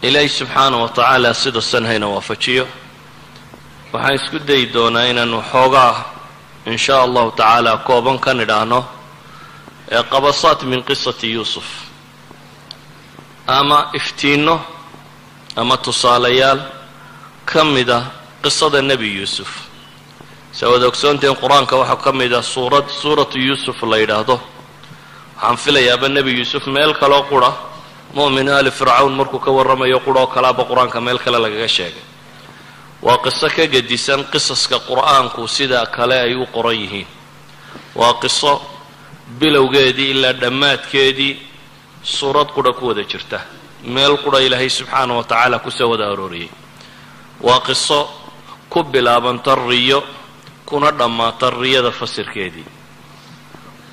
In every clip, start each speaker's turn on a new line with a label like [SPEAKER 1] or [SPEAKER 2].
[SPEAKER 1] إلهي سبحانه وتعالى سيد السنة هنا وفتشيه waxaan isku dayi doonaa inaanu xoogaa in sha allahu tacaala kooban ka nidhaahno ee qabasaat min qisati yuusuf ama iftiinno ama tusaalayaal ka mida qisada nebi yuusuf sawaad ogsoonteen qur-aanka waxaa ka mida suuratu yuusuf la yidhaahdo waxaan filayaaba nebi yuusuf meel kaloo qura mu'min aali fircawn markuu ka warramayo quroo kalaaba qur-aanka meel kale lagaga sheegay waa qiso ka gedisan qisaska qur'aanku sida kale ay u qoran yihiin waa qiso bilowgeedii ilaa dhammaadkeedii suurad qura ku wada jirta meel qura ilaahay subxaanahu wa tacaala kusoo wada arooriyey waa qiso ku bilaabanta riyo kuna dhammaata riyada fasirkeedii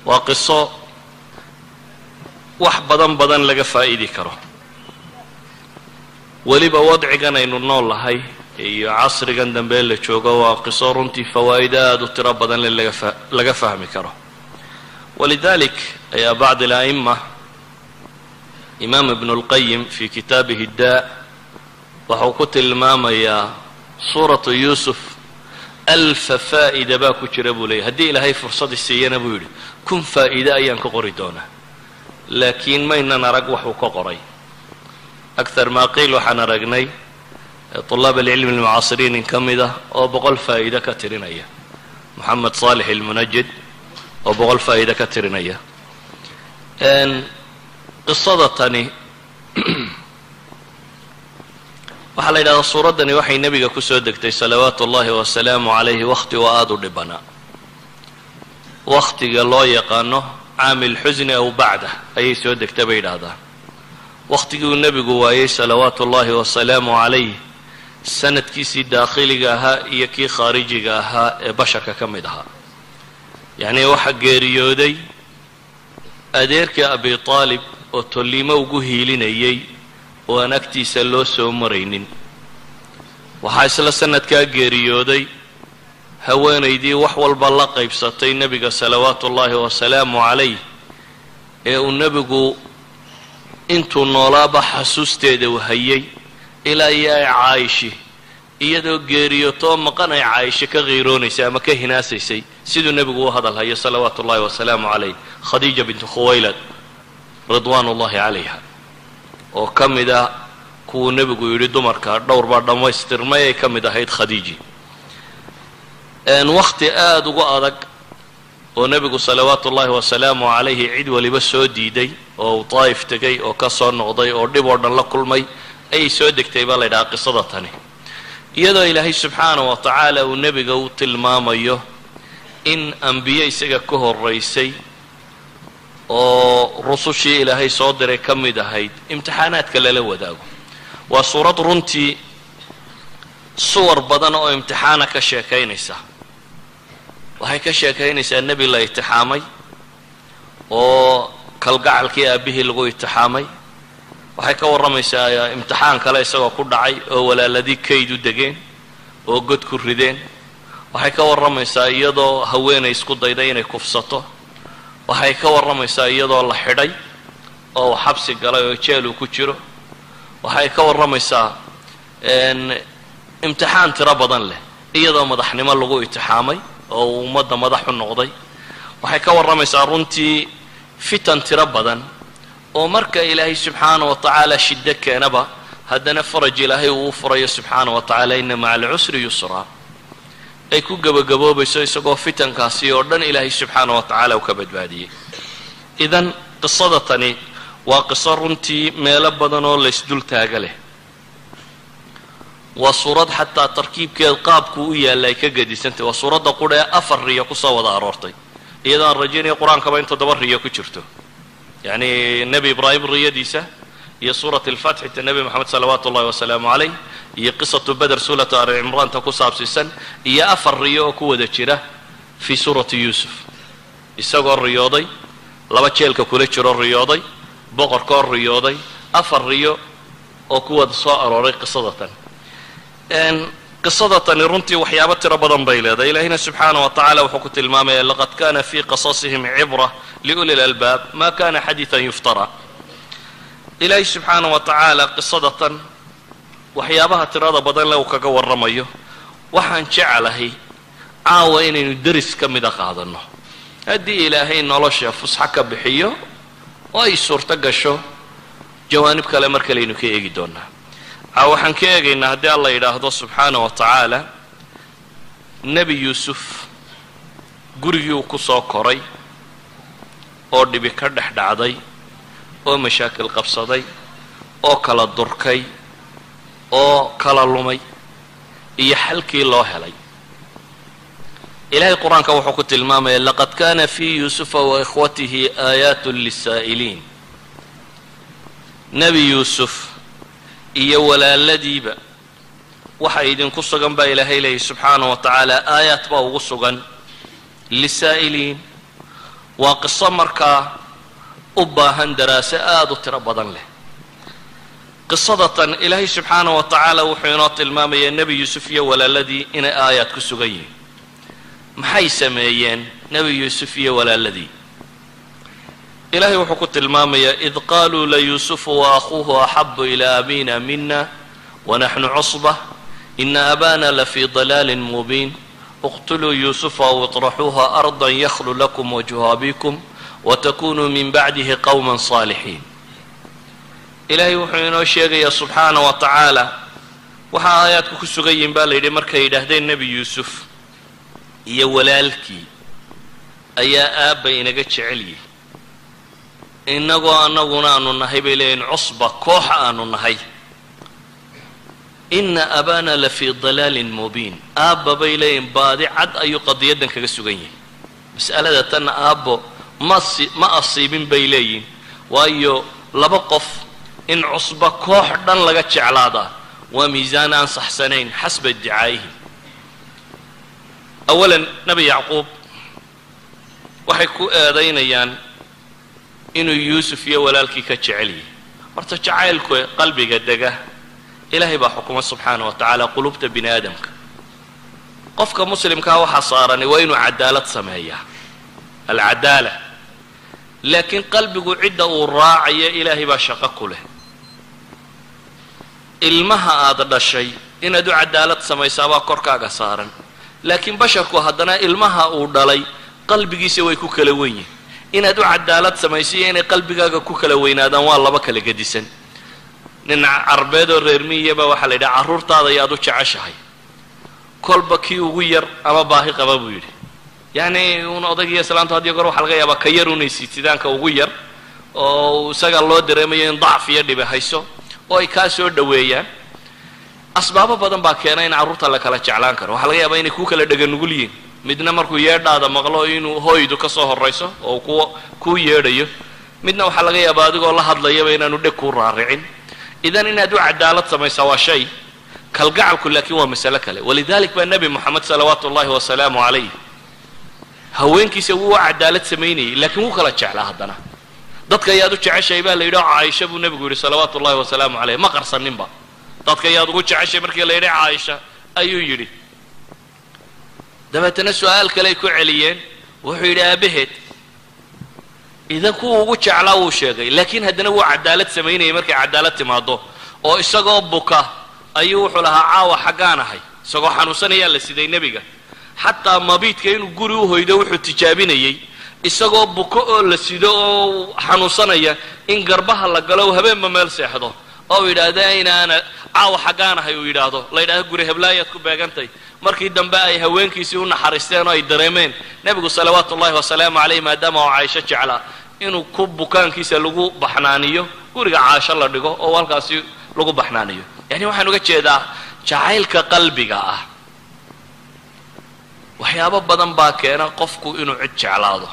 [SPEAKER 1] waa qiso wax badan laga faa'iidi karo weliba wadcigan aynu nool lahay iyo casrigan dambe la joogo waa qiso runtii fawaa'id aad u tiro badan laga fahmi karo walidalik ayaa bacd ala'imma imaam ibn اlqayim fi kitaabihi daa waxuu ku tilmaamayaa suuratu yuusuf alfa faa'ida baa ku jira buu leeyay haddii ilaahay fursad isiiyana buu yidhi kun faa'iide ayaan ka qori doonaa laakiin maynan arag waxuu ka qoray akthar maa qiil waxaan aragnay طلاب العلم المعاصرين كمدة أو بقول فائدة كترينية محمد صالح المنجد أو بقول فائدة كترينية إن قصة تاني وحال إلى الصورة دني وحي النبي كسودك صلوات الله والسلام عليه وقت وآذو لبنا وقت الله يقانه عامل حزن أو بعده أي سودك تبعيد هذا وقت النبي قوايه صلوات الله والسلام عليه sanadkiisii daakhiliga ahaa iyo kii khaarijiga ahaa ee basharka ka mid ahaa yacnii waxaa geeriyooday adeerkii abi taalib oo tolliimo ugu hiilinayay oo aan agtiisa loo soo maraynin waxaa isla sanadkaa geeriyooday haweenaydii wax walba la qaybsatay nebiga salawaatu ullaahi wasalaamu calayh ee uu nebigu intuu noolaaba xasuusteeda u hayay ilaa iyo ay caayishi iyadoo geeriyootoo maqan ay caayishi ka qiiroonaysay ama ka hinaasaysay siduu nebigu u hadal hayo salawaatu ullahi wasalaamu calayh khadiija bintu khuwaylad ridwaan ullahi calayha oo ka mid ah kuwuu nebigu yidhi dumarka dhowr baa dhammaystirmay ay ka mid ahayd khadiiji wakhti aada ugu adag oo nebigu salawaatu ullahi wasalaamu calayhi cid waliba soo diiday oo uu daa'if tegay oo ka soo noqday oo dhib oo dhan la kulmay ayay soo degtay baa la ydhahaa qisada tani iyadoo ilaahay subxaanahu wa tacaala uu nebiga u tilmaamayo in ambiye isaga ka horraysay oo rusushii ilaahay soo diray ka mid ahayd imtixaanaadka lala wadaago waa suurad runtii suwar badan oo imtixaana ka sheekaynaysa waxay ka sheekaynaysaa nebi la itixaamay oo kalgacalkii aabbihii lagu itixaamay waxay ka warramaysaa imtixaan kale isagoo ku dhacay oo walaaladii kayd u degeen oo god ku rideen waxay ka warramaysaa iyadoo haweenay isku dayday inay kufsato waxay ka warramaysaa iyadoo la xidhay oo xabsi galay oo jeel uu ku jiro waxay ka warramaysaa imtixaan tiro badan leh iyadoo madaxnimo lagu itixaamay oo uu ummadda madax u noqday waxay ka warramaysaa runtii fitan tiro badan oo marka ilaahay subxaanahu wa tacaala shiddo keenaba haddana faraj ilaahay uu u furayo subxaanahu wa tacaala inna maca alcusri yusraa ay ku gebagaboobayso isagoo fitankaasi oo dhan ilaahay subxaanahu wa tacaala uu ka badbaadiyey idan qisada tani waa qiso runtii meelo badan oo laysdul taaga leh waa suurad xataa tarkiibkeed qaabku u yaalla ay ka gedisantay waa suuradda qudha ee 4 riyo kusoo wada aroortay iyadoo aan rajaynaya qur-aankaba in 7 riyo ku jirto يعني النبي إبراهيم ريديسة هي سورة الفتح النبي محمد صلوات الله وسلامه عليه هي قصة بدر سورة آل عمران تقصها بسيسن هي أفر ريو كودة جرة في سورة يوسف السقر الرياضي لما تشيلك كوليتشر الرياضي بقر كور الرياضي أفر ريو وكود صائر وري قصة qisadatani runtii waxyaabo tiro badan bay leedahay. ilaahina subxaanaه wa tacaala wuxuu ku tilmaamaya laqad kana fii qasasihim cibra liuli lalbaab ma kana xadiiثan yuftara. ilaahay subxaanaه wa tacaala qisadatan waxyaabaha tirada badan le uu kaga warramayo waxaan jeclahay caawa inaynu deris ka mida qaadanno haddii ilaahay nolosha fusxa ka bixiyo oo ay suurto gasho jawaanib kale mar kalaynu ka eegi doonaa. waxaan ka eegaynaa haddii alla yidhaahdo subxaanaه wa tacaala nebi yuusuf gurigii uu ku soo koray oo dhibi ka dhex dhacday oo mashaakil qabsaday oo kala durkay oo kala lumay iyo xalkii loo helay. ilaahay qur-aanka wuxuu ku tilmaamaya laqad kana fii yuusufa wa ikhwatihi aayaat lisaa'iliin. nebi yuusuf iyo walaaladiiba waxa idinku sugan baa ilaahay leeyahy subxaanaه wa tacaala aayaat baa ugu sugan lisaa'iliin. waa qiso markaa u baahan daraaso aad u tiro badan leh. qisadatan ilaahay subxaanaه wa tacaala wuxuu inoo tilmaamayaa nebi yuusuf iyo walaaladii inay aayaad ku sugan yihiin. maxay sameeyeen nebi yuusuf iyo walaaladii? ilahay wuxuu ku tilmaamayaa id qaaluu layuusufu waakhuuhu axabu ilaa abina mina wanaxnu cusbة ina abana lafii dalaalin mubiin اqtuluu yuusufa aw iطraxuuha arضa yakhlu lakum wajhu abikum watakunuu min bacdihi qowma صaalixiin. ilaahay wuxuu inoo sheegayaa subxaanaه wa tacaala waxaa aayaadku ku sugan yihin baa la yidhi markay yidhaahdeen nebi yuusuf iyo walaalkii ayaa aabba inaga jecel yihi innagoo annaguna aanu nahay bay leeyihin cusba koox aanu nahay. ina abana lafii dalaalin mubiin aabba bay leeyihin baadi cad ayuu qadiyaddan kaga sugan yihin. mas'alada tanna aabbo ma asiibin bay leeyihin waayo laba qof in cusba koox dhan laga jeclaadaa waa miisaan aan saxsanayn xasba iddicaa'ihim. awalan nebi yacquub waxay ku eedaynayaan inuu yuusuf iyo walaalkii ka jecel yahay. horta jacaylku qalbiga dega ilaahay baa xukuma subxaanaه wa tacaala qulubta bini aadamka. qofka muslimkaa waxaa saarani waa inuu cadaalad sameeyaa alcadaala, laakiin qalbigu cidda uu raacayo ilaahay baa shaqo ku leh. ilmaha aad dhashay inaad u cadaalad samaysaabaa korkaaga saaran, laakiin basharku haddana ilmaha uu dhalay qalbigiisa way ku kala wen yihin. inaad u cadaalad samaysiyo inay qalbigaaga ku kala weynaadaan waa laba kala gedisan. nin carbeed oo reer miyaba waxaa la yidhaha carruurtaada ayaad u jeceshahay kolba kii ugu yar ama baahi qaba buu yidhi. yacni un odaygiiyo islaantu hadiyo goor waxa laga yaabaa ka yar unay siitidaanka ugu yar oo isaga loo dareemayo in dacf iyo dhibi hayso oo ay kaa soo dhoweeyaan. asbaabo badan baa keena in carruurta la kala jeclaan karo. waxaa laga yaabaa inay ku kala dheganugul yihiin. midna markuu yeedhaada maqlo inuu hooydu ka soo horrayso oo kuu yeedhayo, midna waxaa laga yaabaa adigoo la hadlayaba inaanu dheg kuu raaricin. idan inaad u cadaalad samaysaa waa shay, kalgacalku laakiin waa masalo kale. walidalik baa nebi moxamed salawaatu ullahi wasalaamu calayh haweenkiisa wuu cadaalad samaynayay laakiin wuu kala jeclaa. haddana dadka ayaad u jeceshahay baa la yidhi caaisha buu nebigu yidhi salawaatu ullahi wasalaamu calayh, ma qarsaninba. dadka ayaad ugu jeceshay markii la yidhi caaisha ayuu yidhi. dabeetana su-aal kale ay ku celiyeen, wuxuu yidhi aabaheed. idan kuwa ugu jeclaa wuu sheegay, laakiin haddana wuu cadaalad samaynayay markay cadaalad timaado. oo isagoo buka ayuu wuxuu lahaa caawa xaggaan ahay, isagoo xanuunsanayaa la siday nebiga. xataa mabiidka inuu guri u hoydo wuxuu tijaabinayey isagoo buko oo la sido oo xanuunsanaya in garbaha la galo habeenba meel seexdo oo yidhaahda inaana caawa xaggaan ahay uu yidhaahdo. la yidhahdo guri heblaayaad ku beegantay. markii dambe ay haweenkiisii u naxariisteen oo ay dareemeen nebigu salawaatu ullahi wasalaamu calayh maadaama oo caaisho jeclaa inuu ku bukaankiisa lagu baxnaaniyo guriga caasho la dhigo oo halkaasi lagu baxnaaniyo. yani waxaan uga jeedaa jacaylka qalbiga ah waxyaabo badan baa keena qofku inuu cid jeclaado.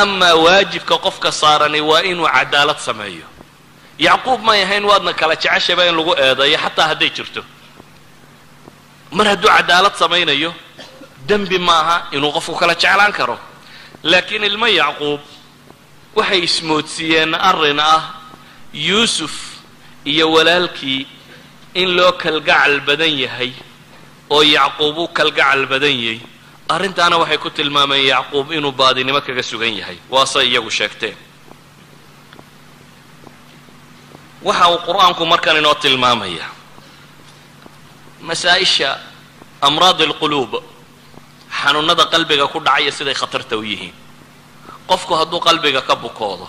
[SPEAKER 1] amaa waajibka qofka saarani waa inuu cadaalad sameeyo. yacquub may ahayn waadna kala jeceshaba in lagu eedeeyo xataa hadday jirto. mar hadduu cadaalad samaynayo dembi maaha inuu qofku kala jeclaan karo. laakiin ilmo yacquub waxay ismoodsiiyeen arrin ah yuusuf iyo walaalkii in loo kalgacal badan yahay oo yacquub uu kalgacal badan yahay arrintaana waxay ku tilmaamayeen yacquub inuu baadinimo kaga sugan yahay waase iyagu sheegteen waxa uu qur'aanku markan inoo tilmaamaya masaa-isha amraad alquluub xanuunada qalbiga ku dhacaya siday khatarta u yihiin qofku hadduu qalbiga ka bukoodo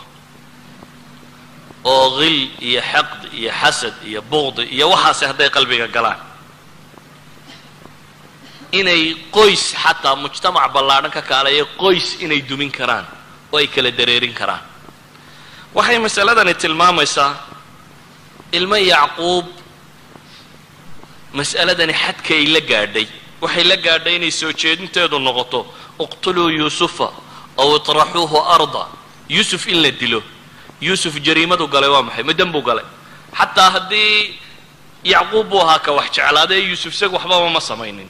[SPEAKER 1] oo qil iyo xaqd iyo xasad iyo buqdi iyo waxaasi hadday qalbiga galaan inay qoys xataa mujtamac ballaadhan ka kaaleeya qoys inay dumin karaan oo ay kala dareerin karaan waxay masaladani tilmaamaysaa ilmo yacquub mas'aladani xadkay la gaadhay waxay la gaadhay inay soo jeedinteedu noqoto uqtuluu yuusufa aw itraxuuhu arda yuusuf in la dilo yuusuf jariimadu galay waa maxay ma dembuu galay xataa haddii yacquub buu ahaa ka wax jeclaadee yuusuf isaga waxbaba ma samaynin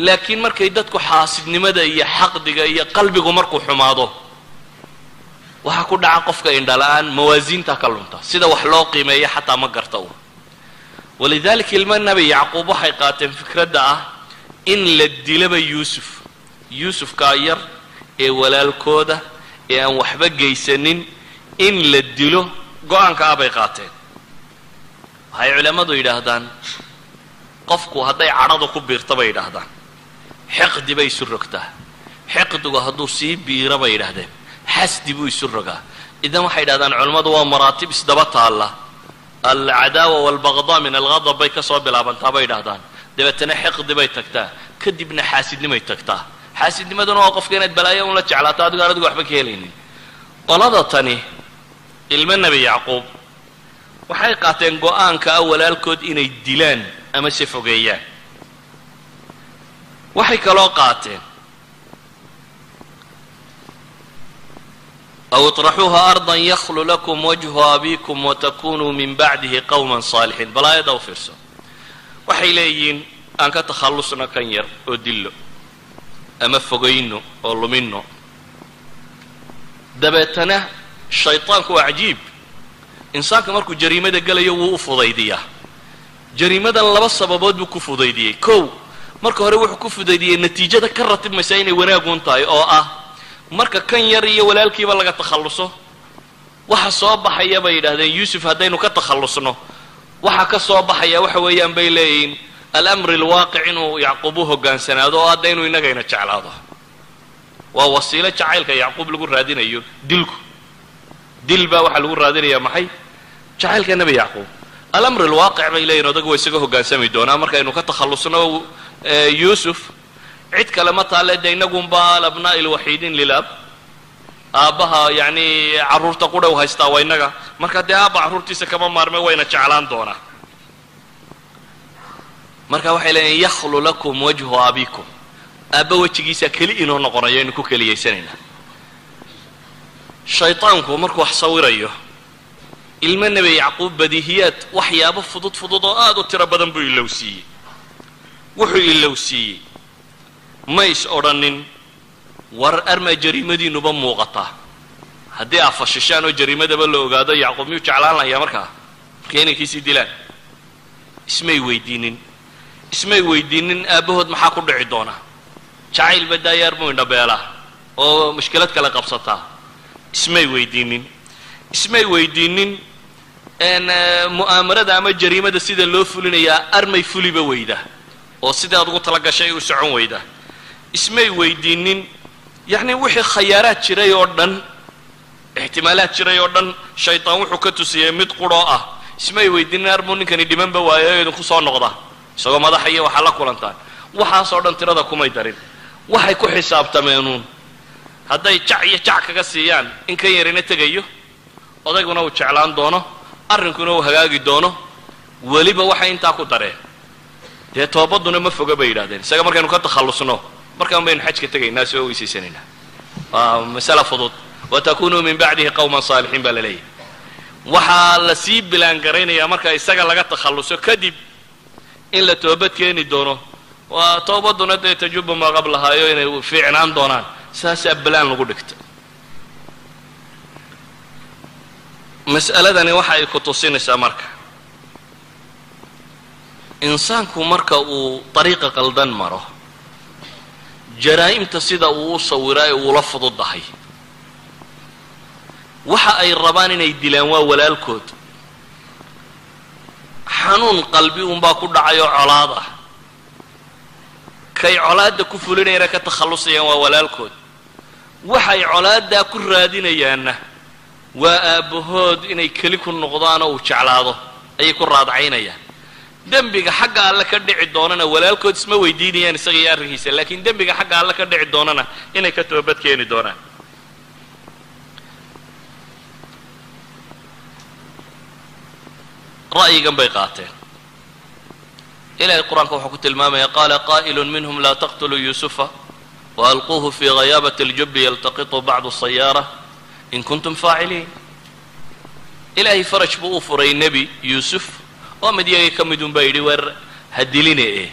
[SPEAKER 1] laakiin markay dadku xaasidnimada iyo xaqdiga iyo qalbigu markuu xumaado waxaa ku dhaca qofka indhala-aan mawaasiinta ka lunta sida wax loo qiimeeya xataa ma garta u walidaalika ilmo nebi yacquub waxay qaateen fikradda ah in la dilaba yuusufkaa yar ee walaalkooda ee aan waxba geysanin in la dilo go-aanka ah bay qaateen waxay culammadu yidhaahdaan qofku hadday cadhadu ku biirta bay yidhaahdaan xiqdi bay isu rogtaa xiqdigu hadduu sii biira bay yidhaahdeen xasdi buu isu rogaa idan waxay yidhahdaan culammadu waa maraatib isdaba taalla alcadaawa waalbaqdaa min alghadab bay ka soo bilaabantaa bay yidhahdaan dabeetana xiqdi bay tagtaa kadibna xaasidnimay tagtaa xaasidnimaduna waa qofka inaad balaayo un la jeclaato adigo aan adigu waxba ka helaynin qolada tani ilmo nebi yacquub waxay qaateen go-aanka ah walaalkood inay dilaan ama se fogeeyaan waxay kaloo qaateen aw iطraxuuha ardan yakhlu lakum wajhu abiikum watakunuu min bacdihi qawman saalixiin bal aayadda u fiirso waxay leeyihiin aan ka takhallusno kan yar oo dillo ama fogayno oo lumino dabeetana shayطaanku waa cajiib insaanka markuu jariimada gelayo wuu u fudaydiyaa jariimadan laba sababood buu ku fudaydiyey kow marka hore wuxuu ku fudaydiyey natiijada ka ratibmaysa inay wanaagun tahay oo ah marka kan yar iyo walaalkiiba laga takhalluso waxa soo baxaya bay yidhaahdeen yuusuf haddaynu ka takhallusno waxa ka soo baxaya waxa weeyaan bay leeyihiin alamri alwaaqic inuu yacquub u hogaansanaado oo hadda inuu innagayna jeclaado waa wasiilo jacaylka yacquub lagu raadinayo dilku dil baa waxaa lagu raadinayaa maxay jacaylka nebi yacquub alamri alwaaqic bay leeyihin odagu waa isaga hoggaansami doonaa markaynu ka takhallusno yuusuf cid kale ma taale de inagunba alabnaa'i alwaxiidiin lilab aabbaha yacni carruurta qudha u haystaa waa innaga marka dee aabba carruurtiisa kama maarmay wayna jeclaan doonaa marka waxay leeyihin yakhlu lakum wajhu abiikum aabba wejigiisa keli inoo noqonayo aynu ku keliyaysanaynaa shayطaanku markuu wax sawirayo ilmo nebi yacquub badiihiyaad waxyaabo fudud fudud oo aad u tiro badan buu ilowsiiyey wuxuu ilowsiiyey ma is odhanin war armaa jariimadiinuba muuqataa haddii aad fashishaan oo jariimadaba la ogaado yacquub miyuu jeclaan lahayaa markaa markay inankiisii dilaan ismay weydiinin aabbahood maxaa ku dhici doonaa jacayl badaayaar buu indhabeelaa oo mushkilad kale qabsataa ismay weydiinin mu'aamarada ama jariimada sida loo fulinayaa armay fuliba weyda oo sidaad ugu tala gashay u socon weyda ismay weydiinin yacni wixii khayaaraad jiray oo dhan ixtimaalaad jiray oo dhan shaytaan wuxuu ka tusiyey mid quroo ah ismay weydiinin armuu ninkani dhimanba waayo idinku soo noqda isagoo madaxa iyo waxaa la kulantaan waxaasoo dhan tirada kumay darin waxay ku xisaabtameenuun hadday jac iyo jac kaga siiyaan in kan yarina tegayo odayguna uu jeclaan doono arrinkuna uu hagaagi doono weliba waxay intaa ku dareen dee toobaduna ma foga bay yidhahdeen isaga markaynu ka takhallusno markaan baynu xajka tegaynaa soo weysaysanaynaa waa masala fudud watakunuu min bacdihi qawman saalixiin baa la leeyahay waxaa la sii bilaangaraynayaa marka isaga laga takhalluso kadib in la toobad keeni doono waa toobaduna dee tajubu maa qablahaayo inay fiicnaan doonaan saasaa balaan lagu dhigta mas'aladani waxa ay ku tusinaysaa marka insaanku marka uu dariiqa qaldan maro jaraa'imta sida uu u sawiray uu la fududahay waxa ay rabaan inay dilaan waa walaalkood xanuun qalbi unbaa ku dhacayo colaad ah kay colaadda ku fulinayna ka takhallusayaan waa walaalkood waxay colaaddaa ku raadinayaanna waa aabbahood inay keli ku noqdaan oo uu jeclaado ayay ku raadcaynayaan dembiga xagga alle ka dhici doonana walaalkood isma weydiinayaan isaga iyo arrinkiisa laakiin dembiga xagga alle ka dhici doonana inay ka toobad keeni doonaan ra'yigan bay qaateen ilaahay qur-aanka wuxuu ku tilmaamaya qaala qaa'ilun minhum laa taqtuluu yuusufa waalquuhu fii ghayaabati اljubbi yaltaqitu bacdu sayaara in kuntum faaciliin ilaahay faraj buu u furay nebi yuusuf oo mid yagii ka midun baa yidhi weer ha diline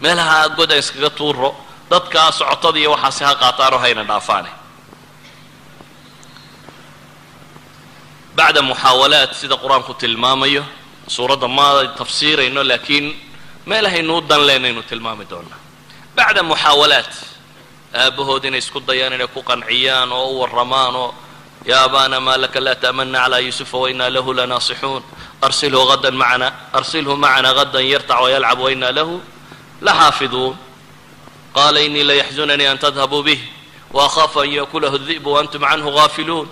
[SPEAKER 1] meelaha god aan iskaga tuuro dadkaa socotada iyo waxaasi ha qaataanoo hayna dhaafaane bacda muxaawalaat sida qur-aanku tilmaamayo suuradda ma tafsiirayno laakiin meelahaynuu dan leenaynu tilmaami doonaa bacda muxaawalaat aabbahood inay isku dayaan inay ku qanciyaan oo u warramaan oo yaa abaana maa laka laa ta'manna calaa yuusufa wainaa lahu lanaasixuun arsilhu macana gadan yartac wayalcab wainaa lahu laxaafiduun qaala inii layaxzunanii an tadhabuu bih waakhaafu an ya'kulahu الdi'bu waantum canhu gaafiluun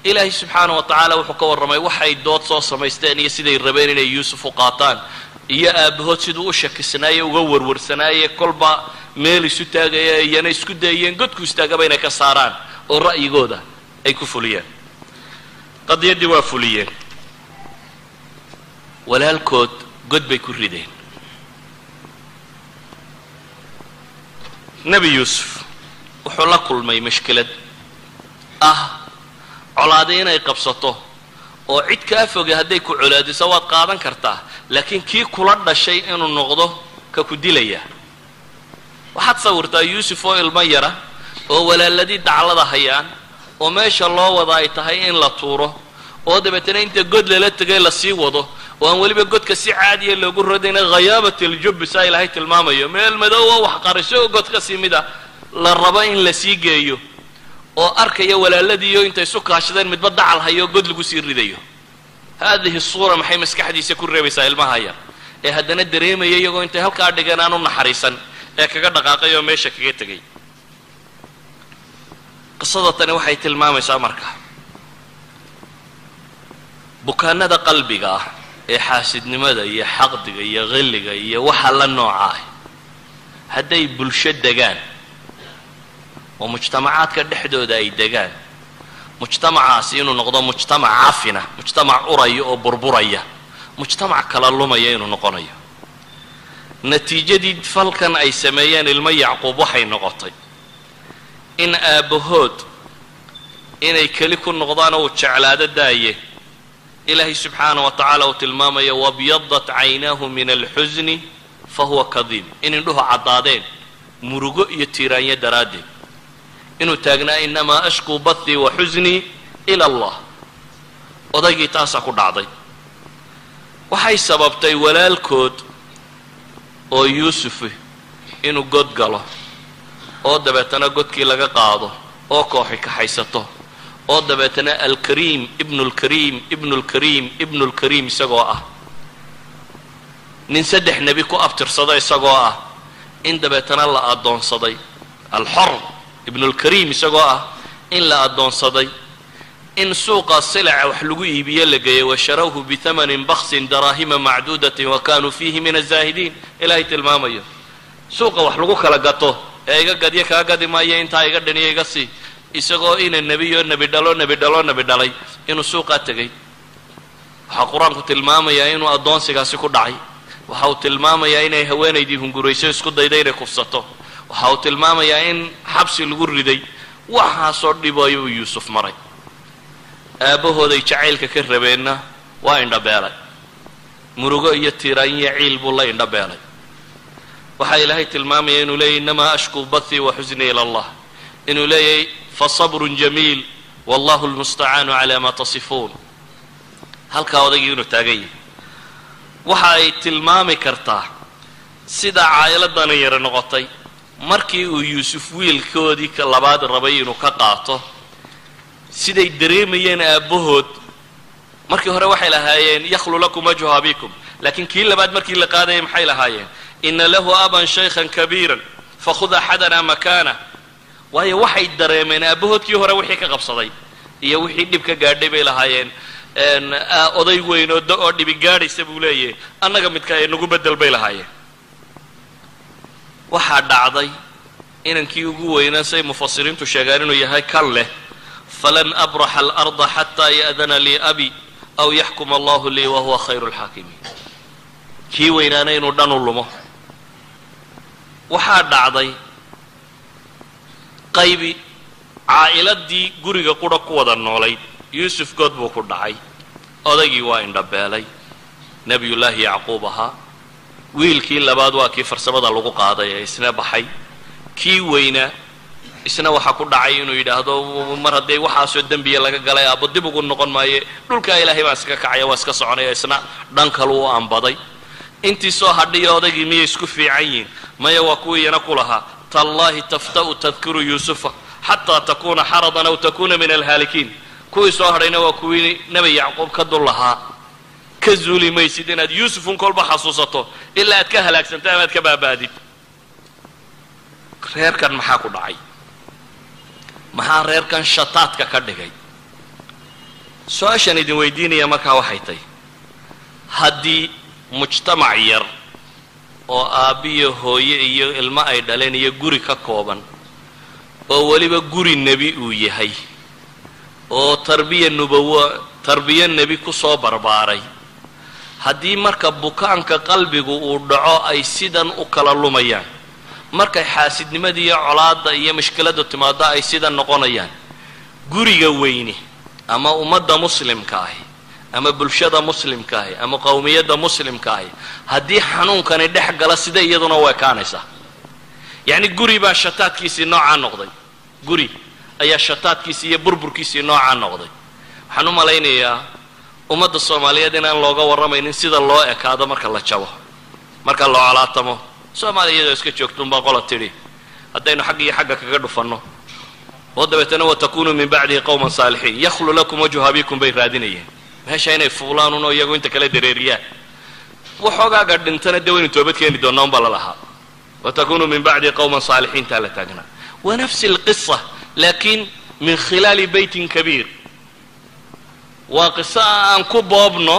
[SPEAKER 1] ilaahay subxaana wa tacaala wuxuu ka warramay waxay dood soo samaysteen iyo siday rabeen inay yuusuf u qaataan iyo aabbahood siduu u shakisnaaye uga warwarsanaaye kolba meel isu taagaya iyana isku dayeen godku istaagaba inay ka saaraan oo ra'yigooda ay ku fuliyeen qadiyaddii waa fuliyeen walaalkood god bay ku rideen nebi yuusuf wuxuu la kulmay mashkilad ah colaadi inay qabsato oo cid kaa foge hadday ku colaadiso waad qaadan kartaa laakiin kii kula dhashay inuu noqdo ka ku dilaya waxaad sawirtaa yuusuf oo ilmo yara oo walaaladii daclada hayaan oo meesha loo wada ay tahay in la tuuro oo dabeetana inta god lala tegay la sii wado oo aan weliba godka si caadiya loogu rodayna ghayaabati aljubbi saa ilaahay tilmaamayo meel madow oo wax qarisho oo god ka sii mida la rabo in la sii geeyo oo arkaya walaaladiiyo intay isu kaashadeen midba dacal hayo god lagu sii ridayo haadihi suura maxay maskaxdiisa ku reebaysaa ilmaha yar ee haddana dareemaya iyagoo intay halkaa dhigeen aan u naxariisan ee kaga dhaqaaqay oo meesha kaga tegay qisada tani waxay tilmaamaysaa marka bukaanada qalbiga ah ee xaasidnimada iyo xaqdiga iyo qilliga iyo waxa la nooca ah hadday bulsho degaan oo mujtamacaadka dhexdooda ay degaan mujtamacaasi inuu noqdo mujtamac cafina mujtamac uraya oo burburaya mujtamac kala lumaya inuu noqonayo natiijadii falkan ay sameeyeen ilmo yacquub waxay noqotay in aabbahood inay keli ku noqdaan oo uu jeclaado daaye ilaahay subxaana wa tacaala uu tilmaamaya wabyadat caynaahu min alxusni fahuwa kadiim in indhuhu caddaadeen murugo iyo tiiraanyo daraaddeed inuu taagnaa inamaa ashkuu bathii wa xusnii ila allah odaygii taasaa ku dhacday waxay sababtay walaalkood oo yuusufi inuu god galo oo dabeetana godkii laga qaado oo kooxi kaxaysato oo dabeetana alkariim ibnulkariim ibnulkariim ibnulkariim isagoo ah nin saddex nebi ku abtirsado isagoo ah in dabeetana la addoonsaday alxor ibnulkariim isagoo ah in la addoonsaday in suuqa silaca wax lagu iibiyo la geeyay washarawhu bihamanin baksin daraahima macduudatin wa kaanuu fiihi min azaahidiin ilaahay tilmaamayo suuqa wax lagu kala gato ee iga gadyo kaa gadi maayo intaa iga dhaniyo iga sii isagoo ina nebiyo nebi dhalo nebi dhalo nebi dhalay inuu suuqaa tegay waxaa qur-aanku tilmaamayaa inuu addoonsigaasi ku dhacay waxa uu tilmaamayaa inay haweenaydii hungurayso isku dayda inay kufsato waxa uu tilmaamayaa in xabsi lagu riday waxaasoo dhibayo uu yuusuf maray aabbahooday jacaylka ka rabeenna waa indhabeelay murugo iyo tiiraanyo ciil buu la indhabeelay waxaa ilaahay tilmaamaya inuu leeyahy inamaa ashkuu bathii wa xusnii ila allah inuu leeyahay fasabrun jamiil wallahu lmustacaanu calaa maa tasifuun halkaa odaygii inuu taagan yahay waxa ay tilmaami kartaa sida caa'iladana yara noqotay markii uu yuusuf wiilkoodii ka labaad rabay inuu ka qaato siday dareemayeen aabbahood markii hore waxay lahaayeen yakhlu lakum wajhu abikum laakiin kii labaad markii la qaadayay maxay lahaayeen inna lahu aban shaykhan kabiiran fakhud axadana makaana waayo waxay dareemeen aabbahoodkii hore wixii ka qabsaday iyo wixii dhib ka gaadhay bay lahaayeen oday weyn oo dhibi gaadhaysa buu leeyahay annaga midka ay nagu bedel bay lahaayeen waxaa dhacday inankii ugu weynaa say mufasiriintu sheegaan inuu yahay kan leh falan abraxa alarda xataa ya'dana lii abi aw yaxkuma allahu lii wahuwa khayru lxaakimiin kii weynaana inuu dhan u lumo waxaa dhacday qaybi caa'iladii guriga qura ku wada noolayd yuusuf good buu ku dhacay odaygii waa indhabeelay nebiyullaahi yacquub ahaa wiilkii labaad waa kii farsamada lagu qaaday ee isna baxay kii weynaa isna waxaa ku dhacay inuu yidhaahdo mar hadday waxaasoo dembiya laga galay aabbo dib ugu noqon maaye dhulkaa ilaahay baan iska kacaya waa iska soconaya isna dhan kalu u ambaday intii soo hadhiyo odaygii miyay isku fiican yihiin maya waa kuwiiyana ku lahaa tallaahi tafta'u tadkuru yuusufa xataa takuuna xaradan aw takuuna min alhaalikiin kuwii soo hadhayna waa kuwii nebi yacquub ka dul lahaa ka zuuli maysid inaad yuusufun kolba xasuusato ilaa aad ka halaagsanto amaad ka baaba'did reerkan maxaa ku dhacay maxaa reerkan shataadka ka dhigay su-aashaan idin weydiinaya markaa waxay tahy haddii mujtamac yar oo aabbiyo hooye iyo ilmo ay dhaleen iyo guri ka kooban oo weliba guri nebi uu yahay oo tarbiya nebi ku soo barbaaray haddii marka bukaanka qalbigu uu dhaco ay sidan u kala lumayaan markay xaasidnimadii iyo colaadda iyo mushkiladdu timaado ay sidan noqonayaan guriga weyni ama ummadda muslimka ahi ama bulshada muslimka ahi ama qowmiyadda muslimka ahi haddii xanuunkani dhex gala sida iyaduna u ekaanaysaa yacni guri baa shataadkiisii noocaa noqday guri ayaa shataadkiisii iyo burburkiisii noocaa noqday waxaan u malaynayaa ummadda soomaaliyeed inaan looga warramaynin sida loo ekaado marka la jabo marka la colaatamo soomaaliya iyadoo iska joogtuunbaa qola tidhi haddaynu xagg iyo xagga kaga dhufanno oo dabeetana watakunuu min bacdihi qowman saalixiin yakhlu lakum wajhu abikum bay raadinayeen meesha inay fuulaan unoo iyagu inta kale dareeriyaan waxoogaaga dhintana dee waynu toobad keeni doonnaa unbaa la lahaa watakunuu min bacdihi qowman saalixiintaa la taagnaa wanafsi alqisa laakiin min khilaali beytin kabiir waa qiso aan ku boobno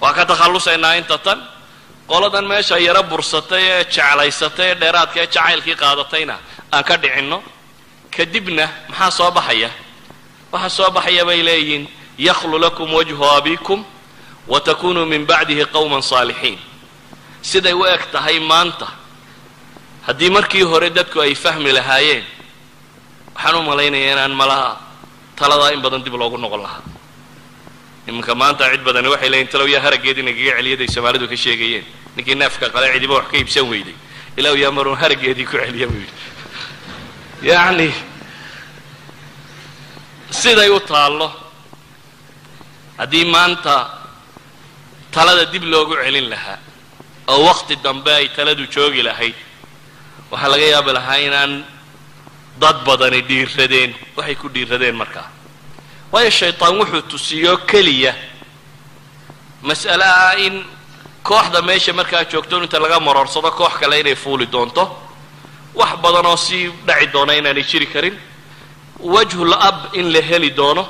[SPEAKER 1] waa ka takhallusaynaa inta tan qoladan meesha yaro bursatay ee jeclaysatay ee dheeraadka ee jacaylkii qaadatayna aan ka dhicinno kadibna maxaa soo baxaya waxaa soo baxaya bay leeyihiin yakhlu lakum wajhu abikum watakunuu min bacdihi qowman saalixiin siday u eg tahay maanta haddii markii hore dadku ay fahmi lahaayeen waxaan u malaynayaa inaan malaha taladaa in badan dib loogu noqon lahaa iminka maanta cid badani waxay leeyiin talow yaa haraggeed inagaga celiyaday soomaalidu ka sheegayeen ninkii neefka qale cidiba wax ka iibsan weyday ilaw yaa maruun haraggeedii ku celiya buu yidhi yacni siday u taallo haddii maanta talada dib loogu celin lahaa oo waqti dambe ay taladu joogi lahayd waxaa laga yaabi lahaa inaan dad badani dhiiradeen waxay ku dhiiradeen markaa waayo shaytaan wuxuu tusiyo keliya mas'ale ah in kooxda meesha markaa joogto inta laga maroorsado koox kale inay fuuli doonto wax badan oo sii dhaci doona inaanay jiri karin wajhul ab in la heli doono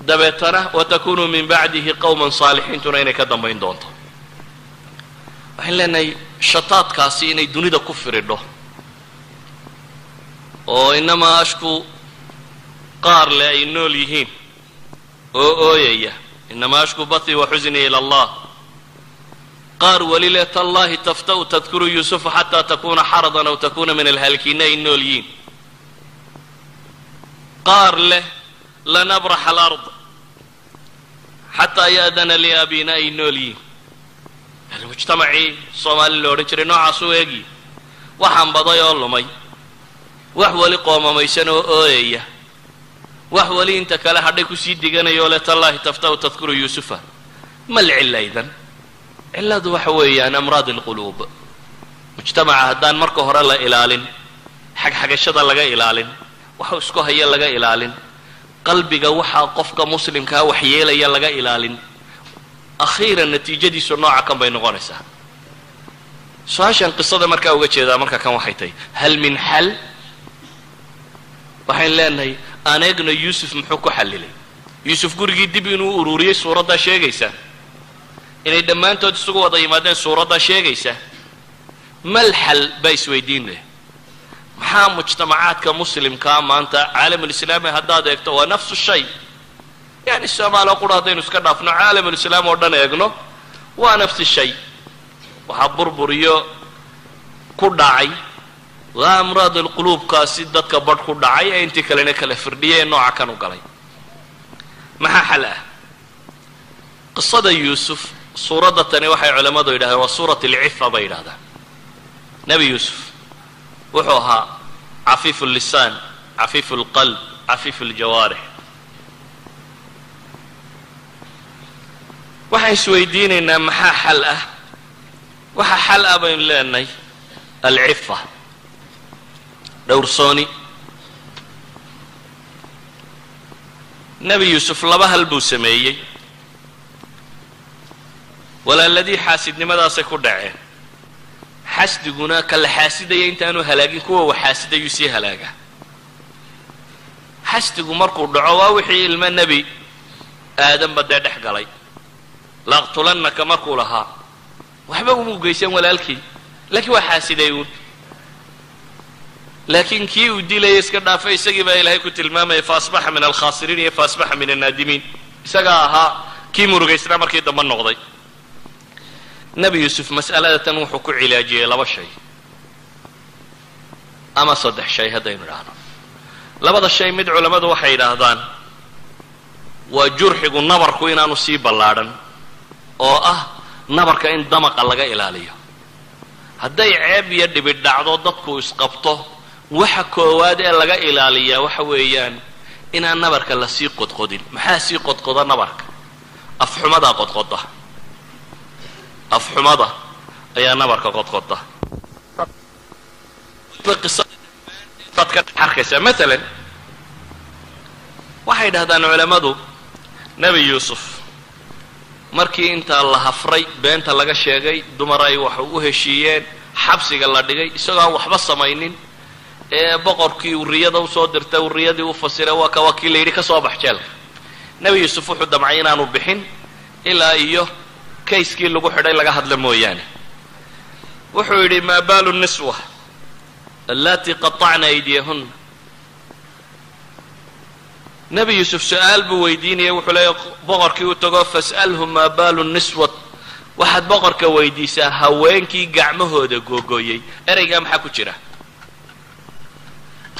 [SPEAKER 1] dabeetana watakunuu min bacdihi qowman saalixiintuna inay ka dambayn doonto waxaan leenahay shataadkaasi inay dunida ku firidho oo inamaa ashku qaar le ay nool yihiin oo ooyaya inamaa ashku bathi wa xusnii ila allah qaar weli le tallaahi tafta'u tadkuru yuusufa xataa takuuna xaradan aw takuuna min alhaalikiina ay nool yihiin qaar leh lan abraxa alard xataa ya'dana liabina ay nool yihiin yani mujtamacii soomaali lo odhan jiray noocaas u eegi waxaan baday oo lumay wax weli qoomamaysan oo ooyaya wax weli inta kale hadhay kusii diganayo le tallaahi tafta'u tadkuru yuusufa ma lcilla idan ciladu waxa weeyaan amraad alquluub. mujtamaca haddaan marka hore la ilaalin, xagxagashada laga ilaalin, waxa isku haya laga ilaalin, qalbiga waxaa qofka muslimkaa waxyeelaya laga ilaalin, akhiiran natiijadiisu nooca kan bay noqonaysaa. su-aashan qisada markaa uga jeedaa marka kan waxay tahay hal min xal. waxayn leenahay aan eegno yuusuf muxuu ku xallilay. yuusuf gurigii dib inuu ururiyey suuraddaa sheegaysa, inay dhammaantood isugu wada yimaadeen suuraddaa sheegaysa. mal xal baa isweydiin leh. maxaa mujtamacaadka muslimkaa maanta caalamulislaami haddaad eegto waa nafsu shay. yani soomaaliya qura haddaynu iska dhaafno caalamulislaam oo dhan eegno waa nafsi shay. waxaa burburiyo ku dhacay waa amraad alquluubkaasi dadka badh ku dhacay ee intii kalena kala firdhiyay ee nooca kan u galay. maxaa xal ah? qisada yuusuf suuradda tani waxay culammadu yidhahdeen waa suurat alcifa bay yidhahdaan. nebi yuusuf wuxuu ahaa cafiifu llisaan, cafiifu lqalb, cafiifu ljawaarix. waxaan isweydiinaynaa maxaa xal ah. waxa xal ah baynu leenahay alcifa, dhowrsooni. nebi yuusuf laba hal buu sameeyey. walaaladii xaasidnimadaasay ku dhaceen. xasdiguna ka la xaasidaya intaanu halaagin kuwa wax xaasidayuu sii halaagaa. xasdigu markuu dhaco waa wixii ilmo nebi aadanba dee dhex galay. laaqtulannaka markuu lahaa waxba uma geysan walaalkii, laakiin waa xaasiday uun. laakiin kii uu dilaya iska dhaafay isagii baa ilaahay ku tilmaamaya faasbaxa min alkhaasiriin iyo faasbaxa min annaadimiin. isagaa ahaa kii murugaysnaa markii dambe noqday. nebi yuusuf mas'aladatan wuxuu ku cilaajiyey laba shay ama saddex shay haddaynu idhaahno. labada shay mid culammadu waxay yidhaahdaan waa jurxigu nabarku inaanu sii ballaadhan, oo ah nabarka in damaqa laga ilaaliyo. hadday ceeb iyo dhibid dhacdo dadku isqabto, waxa koowaad ee laga ilaaliyaa waxa weeyaan inaan nabarka la sii qodqodin. maxaa sii qodqoda nabarka? afxumadaa qodqoda. afxumada ayaa nabarka qodqoda. baad ka dhex arkaysaa. maalan waxay dhahdaan culammadu nebi yuusuf markii intaa la hafray, beenta laga sheegay, dumar ay wax u heshiiyeen, xabsiga la dhigay, isagoo aan waxba samaynin, ee boqorkii uu riyada usoo dirtay, uu riyadii u fasiray, waa ka kii la yidhi ka soo bax jeelka. nebi yuusuf wuxuu damcay inaanu bixin ilaa iyo kayskii lagu xidhay laga hadla mooyaane. wuxuu yidhi maa baalu niswa allatii qaطacna aydiyahunna. nebi yuusuf su-aal buu weydiinayay. wuxuu leeya boqorkii u tago fas'alhu maa baalu niswat. waxaad boqorka weydiisaa haweenkii gacmahooda googooyey. ereygaa maxaa ku jira?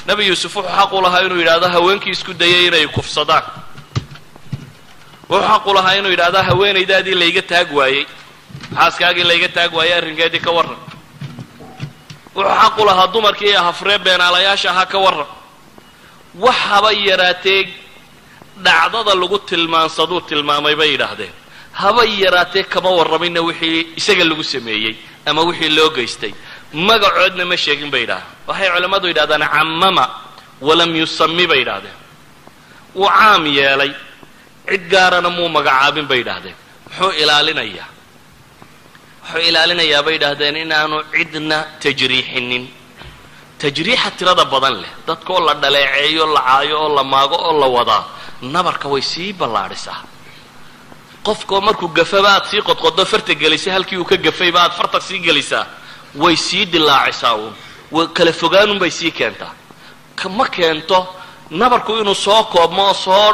[SPEAKER 1] nebi yuusuf wuxuu xaq u lahaa inuu yidhaahdo haweenkii isku dayay inay kufsadaan. wuxuu xaq u lahaa inuu yidhahdo haweenaydaadii layga taag waayey, xaaskaagii layga taag waayey, arrinkeedii ka warran. wuxuu xaq u lahaa dumarkii hafree beenaalayaasha ahaa ka warran. wax haba yaraatee dhacdada lagu tilmaansaduu tilmaamay bay yidhaahdeen. haba yaraatee kama warraminna wixii isaga lagu sameeyey ama wixii loo geystay. magacoodna ma sheegin bay yidhahdeen. waxay culammadu yidhahdaan cammama walam yusami bay yidhahdeen. wuu caam yeelay, cid gaarana muu magacaabin bay yidhaahdeen. muxuu ilaalinayaa? wuxuu ilaalinayaa bay yidhaahdeen inaanu cidna tajriixinin. tajriixa tirada badan leh, dadkoo la dhaleeceeyo, la caayo oo la maago oo la wadaa, nabarka way sii ballaadhisaa. qofkoo markuu gafaba aad sii qodqodo farta gelisay, halkii uu ka gafayba aad farta sii gelisaa, way sii dilaacisaa uun. kala fogaanunbay sii keentaa. ma keento nabarku inuu soo koobmo oo soo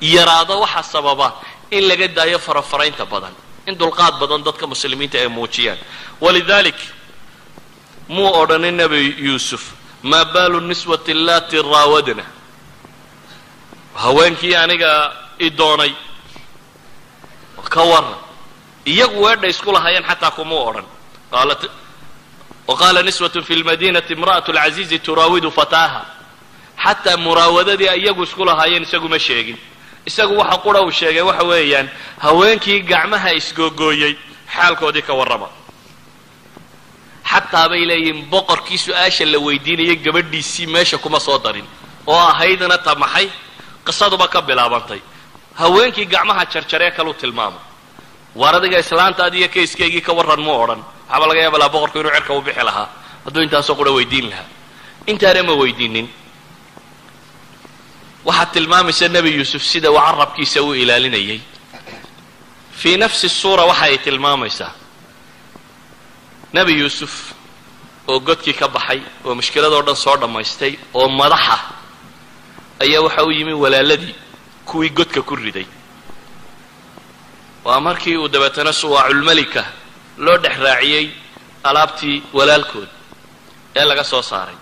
[SPEAKER 1] yaraado. waxa sababa in laga daayo farafaraynta badan, in dulqaad badan dadka muslimiinta ay muujiyaan. walidalik muu odhanin nebi yuusuf maa baalu niswati allatii raawadna, haweenkii aniga i doonay ka warran. iyagu weedha isku lahaayeen xataa kumuu odhan. waqaala niswatun fi lmadiinati imra'atu lcaziizi turaawidu fataaha. xataa muraawadadii iyagu isku lahaayeen isagu ma sheegin. isagu waxa qura uu sheegay waxa weeyaan haweenkii gacmaha isgoogooyey xaalkoodii ka warrama xataa bay leeyihiin boqorkii su-aasha la weydiinayay gabadhiisii meesha kuma soo darin oo ahaydna ta maxay qisaduba ka bilaabantay haweenkii gacmaha jarjaree kalu tilmaamo waar adiga islaantaadi iyo kayskaygii ka warran mu odhan waxaaba laga yaaba laha boqorku inuu cerka u bixi lahaa hadduu intaasoo qura weydiin lahaa intaana ma weydiinin waxaad tilmaamaysa nebi yuusuf sida uu carabkiisa u ilaalinayay fii nafsi suura waxa ay tilmaamaysaa nebi yuusuf oo godkii ka baxay oo mushkiladoo dhan soo dhammaystay oo madaxa ayaa waxa u yimi walaaladii kuwii godka ku riday waa markii uu dabeetana suwaaculmelika loo dhex raaciyey alaabtii walaalkood ee laga soo saaray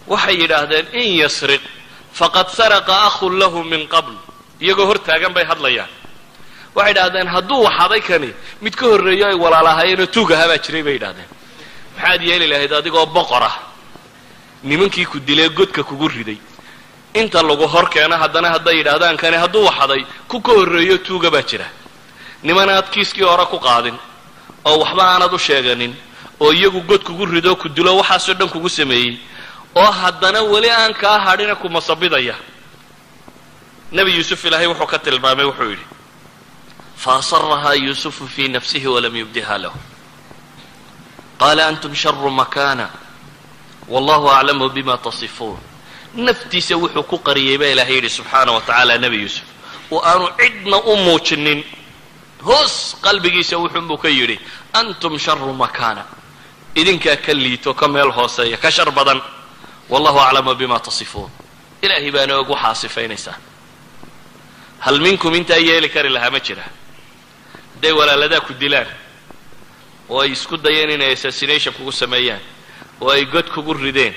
[SPEAKER 1] waxay yidhaahdeen in yasriq faqad saraqa akhun lahu min qabl iyagoo hor taagan bay hadlayaan waxay yidhahdeen hadduu waxaday kani mid ka horreeyo ay walaalahaayeenoo tuug ahaa baa jiray bay yidhahdeen maxaad yeeli lahayd adigoo boqor ah nimankii ku dilee godka kugu riday inta lagu hor keeno haddana hadday yidhaahdaan kani hadduu waxaday ku ka horreeyo tuuga baa jira nimanaad kiiskii hore ku qaadin oo waxba aanad u sheeganin oo iyagu god kugu rido ku dilo waxaasoo dhan kugu sameeyey oo haddana weli aan kaa hadhina ku masabidaya nebi yuusuf ilaahay wuxuu ka tilmaamay wuxuu yidhi faasarahaa yuusufu fii nafsihi walam yubdiha lahu qaala antum sharu makaana wallahu aclamu bima tasifuun naftiisa wuxuu ku qariyey baa ilaahay yidhi subxaana wa tacaala nebi yuusuf oo aanu cidna u muujinin hoos qalbigiisa wuxuunbuu ka yidhi antum sharu makaana idinkaa ka liito ka meel hooseeya ka shar badan wallahu aclamu bima tasifuun ilaahay baana og waxaa sifaynaysaa hal minkum intaa yeeli kari lahaa ma jira hadday walaaladaa ku dilaan oo ay isku dayeen inay assassination kugu sameeyaan oo ay god kugu rideen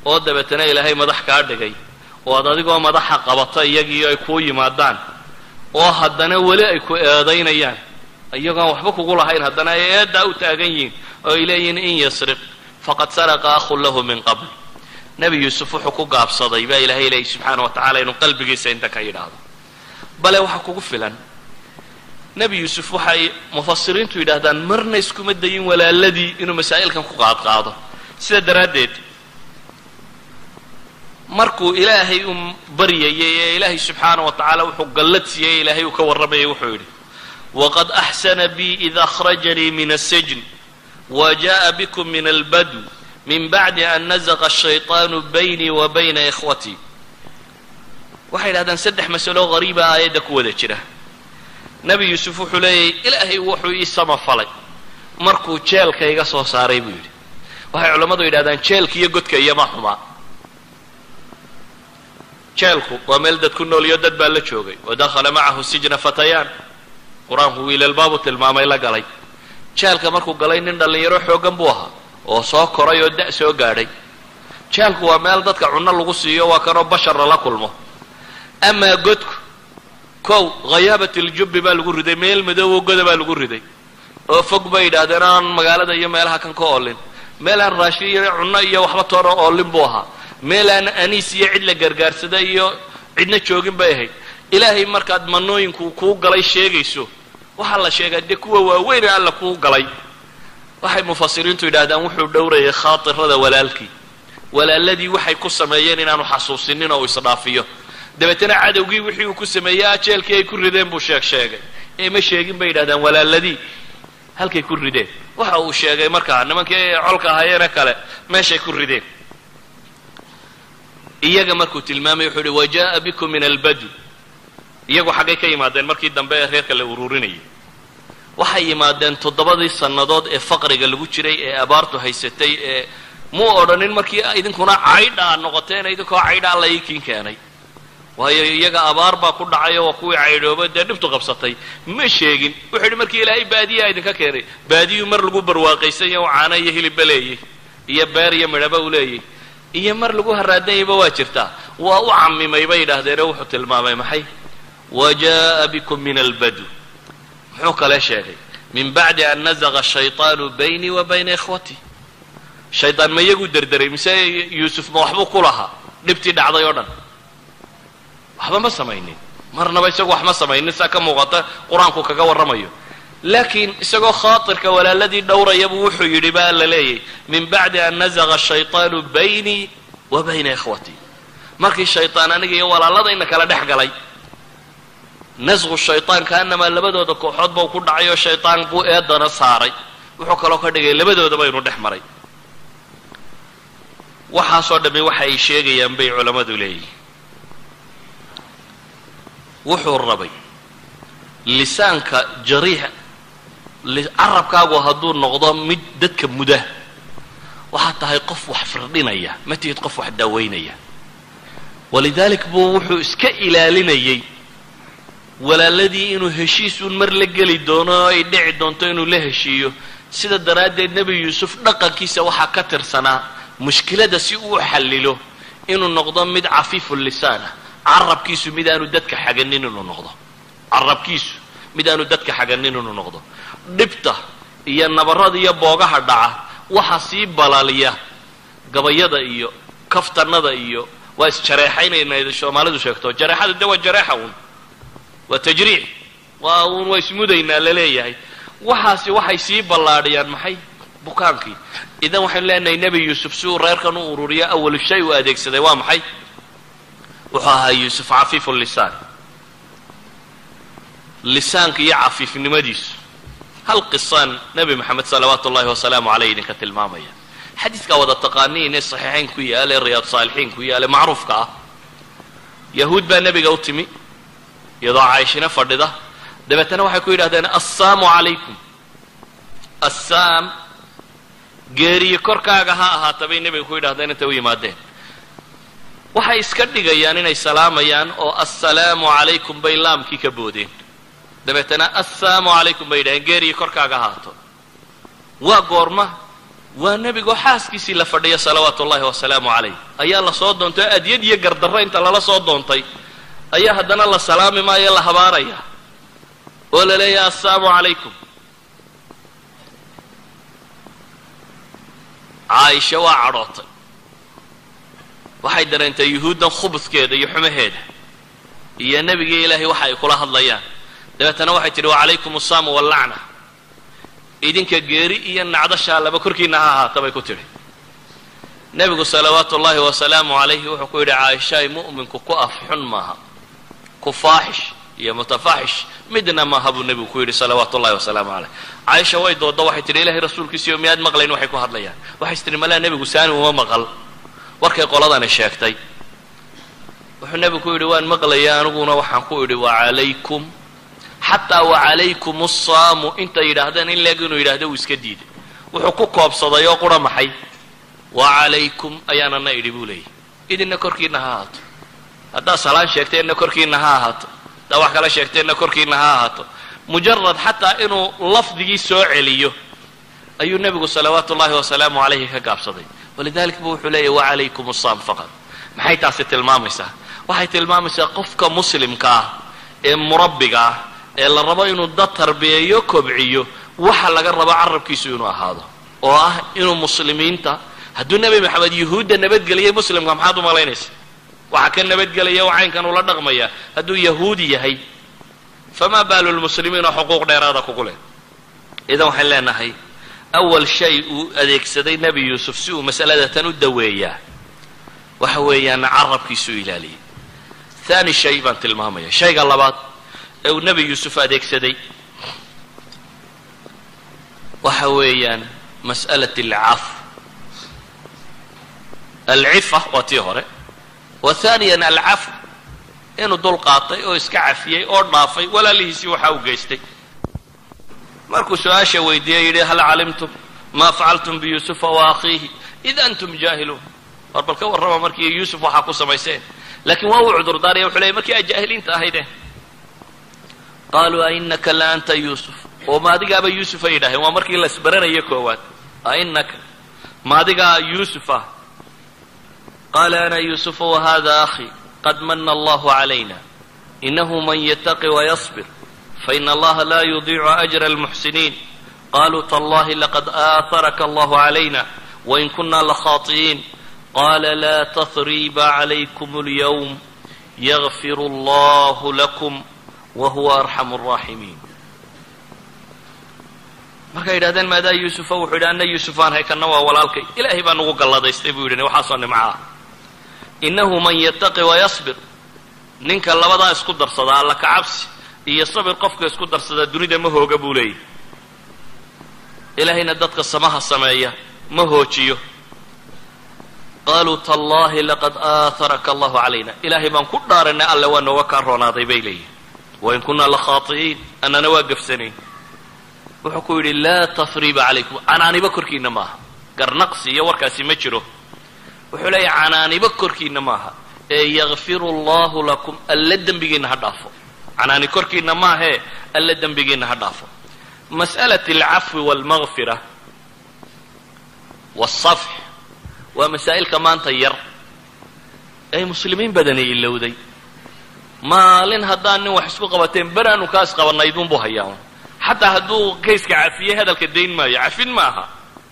[SPEAKER 1] oo dabeetana ilaahay madax kaa dhigay oo ad adigoo madaxa qabata iyagiio ay kuu yimaadaan oo haddana weli ay ku eedaynayaan iyagoon waxba kugu lahayn haddana ay eeddaa u taagan yihiin oo ay leeyihiin in yasriq faqad saraqa akhun lahu min qabl nebi yuusuf wuxuu ku gaabsaday baa ilaahay leeyay subxaana wa tacala inuu qalbigiisa inta ka yidhaahdo bale waxa kugu filan nebi yuusuf waxay mufasiriintu yidhaahdaan marna iskuma dayin walaaladii inuu masaa'ilkan ku qaadqaado sida daraaddeed markuu ilaahay u baryayay ee ilaahay subxaana wa tacaala wuxuu gallad siiyey ilaahay uu ka warramayay wuxuu yidhi waqad axsana bii id akhrajanii min asijn wa jaءa bikum min albadw min bacdi an nazaqa ashayطaanu baynii wa bayna ikhwatii waxay yidhahdaan saddex masalo hariiba aayadda ku wada jira nebi yuusuf wuxuu leeyahay ilaahay wuxuu ii samafalay markuu jeelka iga soo saaray buu yidhi waxay culammadu yidhahdaan jeelka iyo godka iyoma xumaa jeelku waa meel dad ku nool iyo dad baa la joogay wadakhala macahu sijna fatayaan qur-aanku wiilalbaabu tilmaamay la galay jeelka markuu galay nin dhallinyaro xooggan buu ahaa oo soo koray oo da' soo gaadhay jeelku waa meel dadka cunno lagu siiyo waa kanoo bashar lala kulmo amaa godku kow khayaabat iljubbi baa lagu riday meel madoobo goda baa lagu riday oo fog bay yidhaahdeen aan magaalada iyo meelaha kan ka oolin meel aan raashin iyo cunno iyo waxba toona oolin buu ahaa meel aan aniis iyo cid la gargaarsada iyo cidna joogin bay ahayd ilaahay markaad manooyinku kuu galay sheegayso waxaa la sheegaa dee kuwa waaweyne alla kuu galay waxay mufasiriintu yidhaahdaan wuxuu dhowrayay khaatirada walaalkii walaaladii waxay ku sameeyeen inaanu xasuusinin oo isdhaafiyo dabeetana cadowgii wixii uu ku sameeyey ajeelkii ay ku rideen buu sheegay ee ma sheegin bay yidhahdaan walaaladii halkay ku rideen waxa uu sheegay markaa nimankii colka ahaayeene kale meeshay ku rideen iyaga markuu tilmaamay wuxuu uhi wajaءa bikum min albadw iyagu xaggay ka yimaadeen markii dambe ee reerka la ururinayay waxay yimaadeen 7 sannadood ee faqriga lagu jiray ee abaartu haysatay ee muu odhanin markii idinkuna caydha noqoteen idinkoo caydha la iikin keenay waayo iyaga abaar baa ku dhacay oo kuwii caydhooba dee dhibtu qabsatay ma sheegin wuxuu yidhi markii ilaahay baadiyaa idinka keenay baadiyu mar lagu barwaaqaysan yahay oo caano iyo hilibba leeyay iyo beer iyo midhaba u leeyay iyo mar lagu haraadanyayba waa jirtaa waa u camimay bay yidhaahdeenoo wuxuu tilmaamay maxay wajaءa bikum min albadw muxuu kale sheegay min bacdi an nazaqa ashayطaanu baynii wa bayna ikhwatii shaydaan ma iyagu derderay mise yuusuf ma waxbuu ku lahaa dhibtii dhacday oo dhan waxba ma samaynin marnaba isagu wax ma samaynin saa ka muuqata qur-aanku kaga warramayo laakiin isagoo khaatirka walaaladii dhowrayabuu wuxuu yidhi baa la leeyay min bacdi an nazaga ashayطaanu baynii wa bayna ikhwatii markii shayطaan aniga iyo walaaladayna kala dhex galay nasqu shayطaan kaanamaa labadooda kooxood bau ku dhacay oo shayطaan buu eedana saaray wuxuu kaloo ka dhigay labadoodaba inuu dhex maray waxaasoo dhammi waxa ay sheegayaan bay culammadu leeyihin wuxuu rabay lisaanka jariix carabkaagu hadduu noqdo mid dadka muda waxaad tahay qof wax firdhinaya ma tihid qof wax daaweynaya walidaalik buu wuxuu iska ilaalinayay walaaladii inuu heshiisuun mar la geli doono oo ay dhici doonto inuu la heshiiyo sida daraaddeed nebi yuusuf dhaqankiisa waxaa ka tirsanaa mushkilada si uu xallilo inuu noqdo mid cafiifu lisaanah carabkiisu mid aanu dadka xaganin inuu noqdo carabkiisu mid aanu dadka xaganin inuu noqdo dhibta iyo nabarada iyo boogaha dhaca waxa sii balaaliya gabayada iyo kaftanada iyo waa isjareexaynayna Soomaalidu sheegto jareexadu de waa jareexa waa tajriix waa ismudaynaa la leeyahay waxaasi waxay sii ballaadhiyaan maxay bukaankii idan waxaan leenahay nebi yuusuf si uu reerkan u ururiyo awal shay u adeegsaday waa maxay wuxuu ahaa yuusuf cafiifu lisaan lisaanka iyo cafiifnimadiisu hal qisaan nebi maxamed salawaatu ullahi wasalaamu calayh idinka tilmaamaya xadiidka wada taqaaniin ee saxiixayn ku yaala ee riyaad saalixiin ku yaala macruufka ah yahuud baa nebiga u timi iyadoo caayishina fadhida dabeetana waxay ku yidhahdeen assaamu calaykum assaam geeriyo korkaaga ha ahaata bay nebiga ku yidhahdeen intay u yimaadeen waxay iska dhigayaan inay salaamayaan oo assalaamu calaykum bay laamkii ka boodeen dabeetana assaamu calaykum bay yidhahdeen geeriyo korkaaga ahaato waa goorma waa nebigoo xaaskiisii la fadhiya salawaatu ullahi wasalaamu calayh ayaa la soo doontay adyad iyo gardarro inta lala soo doontay ayaa haddana la salaami maayo la habaaraya oo la leeyahay assalaamu calaykum caaisha waa cadhootay waxay dareentay yuhuuddan khubudkeeda iyo xumaheeda iyo nebigii ilaahay waxa ay kula hadlayaan dabeetana waxay tidhi wacalaykum assaamu wallacna idinka geeri iyo nacdashaa laba korkiina ha ahaata bay ku tidhi nebigu salawaatu ullahi wasalaamu calayhi wuxuu ku yidhi caaishaay mu'minku ku af xun maaha ku faaxish iyo mutafaaxish midna maaha buu nebigu ku yidhi salawaatu ullahi wasalaamu calayh caaisha way doodda waxay tidhi ilaahay rasuulkiisiiyo miyaad maqlayn waxay ku hadlayaan waxay tidhi malaa nebigu saani uma maqal warkay qoladani sheegtay wuxuu nebigu ku yidhi waan maqlayaa aniguna waxaan ku idhi wacalaykum xataa wacalaykum assaamu intay yidhaahdeen in leeg inuu yidhahdo wuu iska diiday wuxuu ku koobsaday oo qura maxay wacalaykum ayaanana idhi buu leeyahy idinna korkiina ha ahaato haddaad salaan sheegteenna korkiina ha ahaato haddaad wax kala sheegteenna korkiina ha ahaato mujarad xataa inuu lafdigii soo celiyo ayuu nebigu salawaatu ullahi wasalaamu calayhi ka gaabsaday walidalik bu wuxuu leeyahy wacalaykum assaam faqad maxay taasi tilmaamaysaa waxay tilmaamaysaa qofka muslimka ah ee murabbiga ah ee la rabo inuu dad tarbiyeeyo kobciyo waxa laga rabo carabkiisu inuu ahaado oo ah inuu muslimiinta hadduu nebi maxamed yuhuudda nabadgeliyay muslimka maxaad u malaynaysa waxa ka nabadgelaya oo caynkan ula dhaqmaya hadduu yahuudi yahay famaa baalu lmuslimiina xuquuq dheeraada kugu leh idan waxaan leenahay awal shay uu adeegsaday nebi yuusuf si uu masalada tan u daweeyaa waxa weeyaan carabkiisu ilaaliyay thani shay baan tilmaamaya shayga labaad ee uu nebi yuusuf adeegsaday waxa weeyaan mas'alat alcaf alcifa waa tii hore wa thaniyan alcaf inuu dul qaatay oo iska cafiyey oo dhaafay walaalihiisii waxa uu geystay markuu su-aasha weydiiyey yidhi hal calimtum maa facaltum biyuusufa wa akhiihi id antum jaahiluun war bal ka warrama markii yuusuf waxaa ku samayseen laakiin waa uu cudurdaaraya wuxuu leeyay markii aad jaahiliinta ahaydeen qaaluu ainaka la anta yuusuf oo maadigaaba yuusuf ay yidhaaheen waa markii la isbaranayo koowaad ainaka maadigaa yuusuf ah qaala ana yuusufu wahada akhi qad mana allahu calayna inahu man yataqi wayasbir fain allaha la yudiicu ajra almuxsiniin qaluu tallahi laqad aaharaka allahu calayna wain kuna lakhaati'iin qala la tahriba calaykum alyawm yagfir allahu lakum wahuwa arxamu araaximiin markay yidhahdeen maadaa yuusufa wuxuu yidhi anna yuusufaan hay kanna waa walaalkay ilaahay baa nagu galladaystay buu yidhi waxaasoo nimca ah innahu man yattaqi wayasbir ninka labadaa isku darsada alla ka cabsi iyo sabir qofka isku darsada dunida ma hooga buu leeyahy ilaahayna dadka samaha sameeya ma hoojiyo qaaluu tallaahi laqad aaharaka allahu calayna ilaahay baan ku dhaaranay alle waa nooga kaa roonaaday bay leeyihin wain kunnaa la khaati'iin annana waa gafsanayn wuxuu ku yidhi laa tafriiba calaykum canaaniba korkiinna maaha garnaqsi iyo warkaasi ma jiro wuxuu leeyahay canaaniba korkiinna maaha ee yakfiru allahu lakum alle dembigiinna ha dhaafo canaani korkiinna maahee alle dembigiinna ha dhaafo mas'alat alcafwi waalmagfira waalsafx waa masaa'ilka maanta yar ay muslimiin badani ilowday maalin haddaan nin wax isku qabateen beraanu kaas qabanaydunbuu hayaa xataa hadduu kayska cafiyey hadalka dayn maayo cafin maaha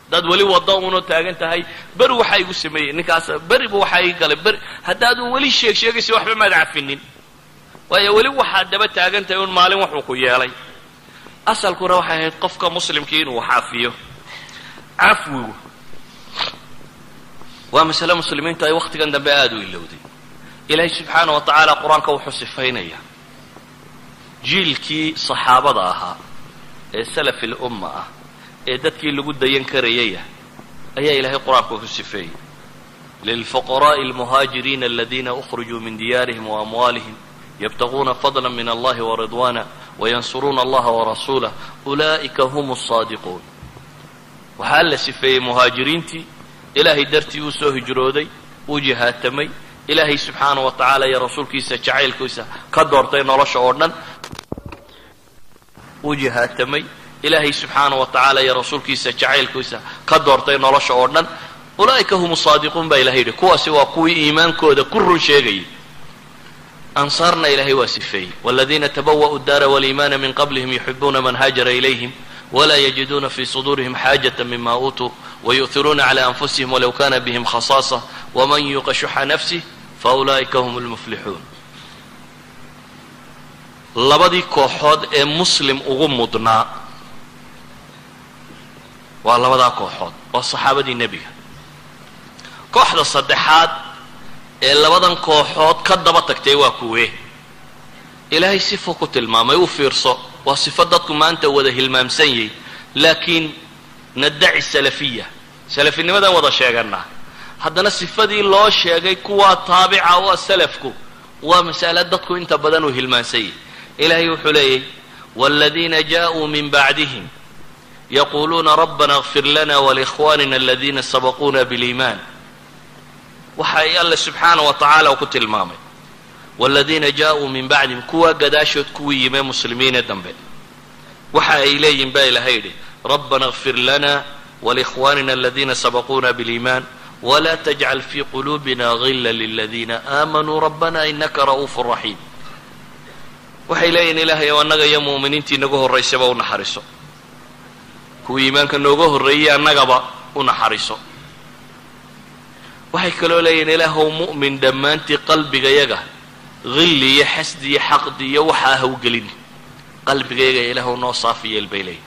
[SPEAKER 1] haddaad weli waddo uno taagan tahay beri waxaa igu sameeyey ninkaas beriba waxaa ii galay beri haddaadun weli sheegaysa waxba maad cafinin waayo weli waxaad daba taagan tahay un maalin wuxuu ku yeelay asalkuna waxay ahayd qofka muslimkii inuu wax cafiyo cafwigu waa masale muslimiintu ay wakhtigan dambe aada u ilowday ilaahay subxaana wa tacaala qur-aanka wuxuu sifaynaya jiilkii saxaabada ahaa ee salafi lumma ah ee dadkii lagu dayan karayaya ayaa ilaahay qur-aanka ku sifeeyey lilfuqaraa'i almuhaajiriina aladiina ukhrijuu min diyaarihim waamwaalihim yabtaguuna fadla min allahi waridwaana wayansuruuna allaha warasuulah ulaa'ika hum asaadiquun waxaa la sifeeyey muhaajiriintii ilaahay dartii uu soo hijrooday uu jihaatamay ilaahay subxaana wa tacaala iyo rasuulkiisa jacaylkiisa ka doortay nolosha oo dhan uu jihaatamay ilaahay subxaana wa tacaala iyo rasuulkiisa jacaylkiisa ka doortay nolosha oo dhan ulaa'ika hum saadiquun baa ilahay yidhi kuwaasi waa kuwii iimaankooda ku run sheegayay ansaarna ilaahay waa sifeeyey waladiina tabawa'u daara waliimaana min qablihim yuxibuuna man haajara ilayhim walaa yajiduuna fii suduurihim xaajata mima uutuu wayu'iruuna cala anfusihim walow kana bihim khasaasa waman yuuqa shuxa nafsih faulaa'ika hum lmuflixuun labadii kooxood ee muslim ugu mudnaa waa labadaa kooxood waa saxaabadii nebiga kooxda saddexaad ee labadan kooxood ka daba tagtay waa kuwee ilaahay sifo ku tilmaamay u fiirso waa sifo dadku maanta wada hilmaamsan yahy laakiin naddaci salafiya salafinimadan wada sheeganaa haddana sifadii loo sheegay kuwaa taabica waa salafku waa mas'ale dadku inta badan uu hilmaansan yahy ilaahay wuxuu leeyahy waaladiina jaaءuu min bacdihim yaquuluuna rabbana اغfir lana walikhwanina aladiina sabaquuna biliimaan waxa ay alle subxaana wa tacaala u ku tilmaamay waaladiina jaaءuu min bacdihim kuwaa gadaashood kuwii yimee muslimiine dambe waxa ay leeyihin baa ilahay yidhi rabbana اغfir lana walikhwanina aladiina sabaquuna biliimaan wla tajcal fii quluubina gila liladiina aamanuu rabbana inaka ra'uufu raxiim waxay leeyihin ilaahay ow annaga iyo mu'miniintii naga horraysaba u naxariso kuwii iimaanka nooga horreeyey annagaba u naxariso waxay kaloo leeyihin ilaahow mu'min dhammaantii qalbigayaga hilli iyo xasdi iyo xaqdi iyo waxaa hawgelin qalbigayaga ilaahow noo saafi yeel bay leeyihin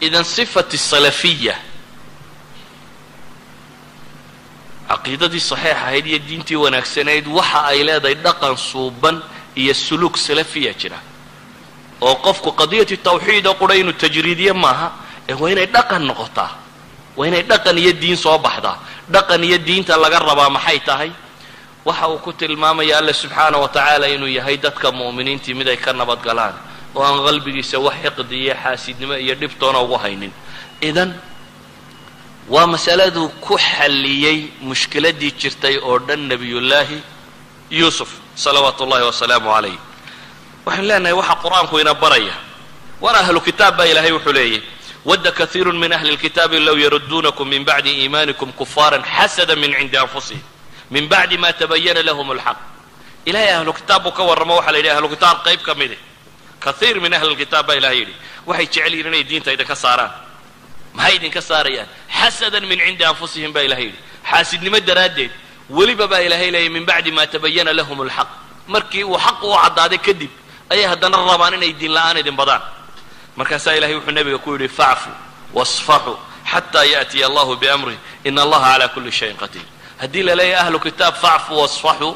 [SPEAKER 1] idan sifati salafiya caqiidadii saxiix ahayd iyo diintii wanaagsanayd waxa ay leedahay dhaqan suuban iyo suluuk salafiya jira oo qofku qadiyati tawxiid oo qura inuu tajriidiye maaha ee waa inay dhaqan noqotaa waa inay dhaqan iyo diin soo baxdaa dhaqan iyo diinta laga rabaa maxay tahay waxa uu ku tilmaamaya alle subxaana wa tacaala inuu yahay dadka mu'miniintii mid ay ka nabadgalaan oo aan qalbigiisa wax xiqdi iyo xaasidnimo iyo dhibtoona ugu haynin idan waa masaladuu ku xalliyey mushkiladii jirtay oo dhan nebiyullaahi yuusuf salawaatu ullahi wasalaamu calayh waxaan leenahay waxa qur-aanku ina baraya waana ahlu kitaab baa ilaahay wuxuu leeyahy wadda kaiiru min ahli lkitaabi low yaruduunakum min bacdi iimaanikum kufaaran xasada min cindi anfusihim min bacdi ma tabayana lahum alxaq ilahay ahlu kitaab buu ka warramo waxaa la yidhi ahlu kitaab qayb ka mide kaiir min ahli lkitaab baa ilahay yidhi waxay jecel yihin inay diinta idinka saaraan maxay idinka saarayaan xasadan min cindi anfusihim baa ilahay yidhi xaasidnimo daraaddeed weliba baa ilaahay leeyay min bacdi ma tabayana lahum alxaq markii uu xaq u caddaaday kadib ayay haddana rabaan inay diin la'aan idin badaan markaasaa ilahay wuxuu nebiga ku yidhi facfu واصفحوا حتى يأتي الله بأمره إن الله على كل شيء قدير. هدي للي أهل كتاب فاعفوا واصفحوا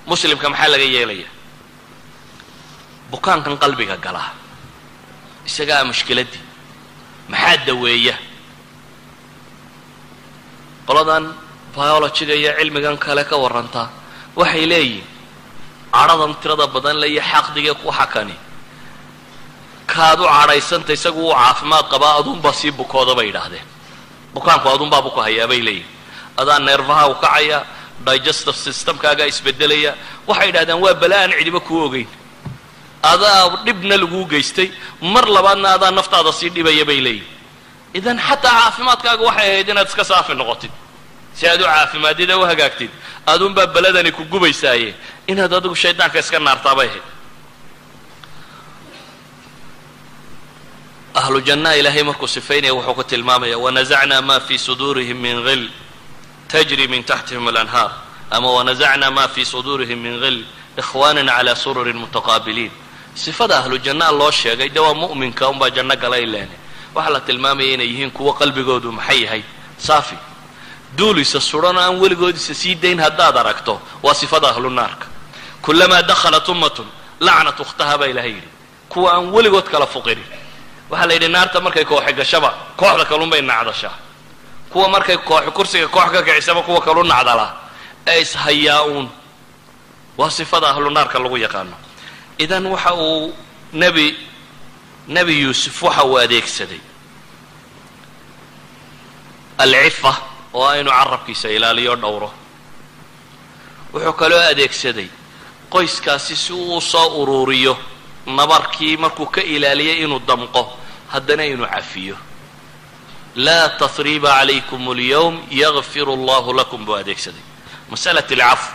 [SPEAKER 1] مسلم كم حال جاي لي بكان كان قلبي قلها إسقى مشكلتي محاد دوية قلنا بيولوجي جاي علم كان كلك ورنتا وحي لي عرضا ترضى بدن لي حق دقيق وحكاني kaadu cadhaysanta isagu uu caafimaad qabaa aduun baa sii bukooda bay yidhaahdeen bukaanku aduun baa buku hayaa bay leeyihin adaa neerfaha u kacaya digestive systemkaagaa isbedelaya waxay yidhahdeen waa bala aan cidiba kuu ogeyn adaa dhibna laguu geystay mar labaadna adaa naftaada sii dhibaya bay leeyihin idan xataa caafimaadkaaga waxay ahayd inaad iska saafi noqotid si aad u caafimaadida u hagaagtid aduun baa baladani ku gubaysaaye inaad adigu shaydaanka iska naartaa bay ahayd. أهل جنة إلهي مركو صفين وحوكة المامية ونزعنا ما في صدورهم من غل تجري من تحتهم الأنهار أما ونزعنا ما في صدورهم من غل إخوانا على سرر متقابلين. صفة أهل الجنة الله الشيء دوا مؤمن كأم بجنة قليل لاني وحلة المامية يهين كوا قلبي قودو محي هاي صافي دولي سسرنا أن ولي قودي سيدين هدا دركتو وصفة أهل النار كلما دخلت أمة لعنة أختها بإلهي كوا أن ولي قود كلا فقيري waxaa la yidhi naarta markay kooxi gashaba kooxda kalun bay nacdashaa kuwa markay kooxi kursiga koox ka kicisaba kuwa kalu nacdalaa ee ishayaa-uun waa sifada ahlu naarka lagu yaqaano. idan waxa uu nebi yuusuf waxa uu adeegsaday alcifa oo aynu carabkiisa ilaaliyo dhowro wuxuu kaloo adeegsaday qoyskaasi si uu soo uruuriyo nabarkii markuu ka ilaaliyay inuu damqo haddana inuu cafiyo laa tasriiba calaykum alyawm yakfiru allahu lakum buu adeegsaday masalat alcafw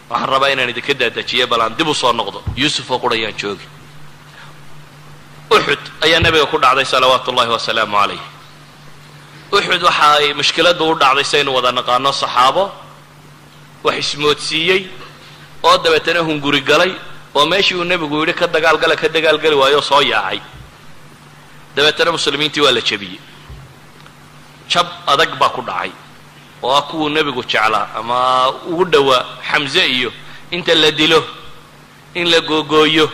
[SPEAKER 1] waxaan rabaa inaan idinka daadajiyo bal aan dib u soo noqdo yuusuf oo qurayaan joogi uxud ayaa nabiga ku dhacday salawaatu ullahi wasalaamu calayh uxud waxa ay mushkiladu u dhacday saynu wada naqaano saxaabo wax ismoodsiiyey oo dabeetana hunguri galay oo meeshii uu nebigu yidhi ka dagaalgali waayo soo yaacay dabeetana muslimiintii waa la jebiyey jab adag baa ku dhacay oo ah kuwuu nebigu jeclaa ama ugu dhowaa xamse iyo inta la dilo in la googooyo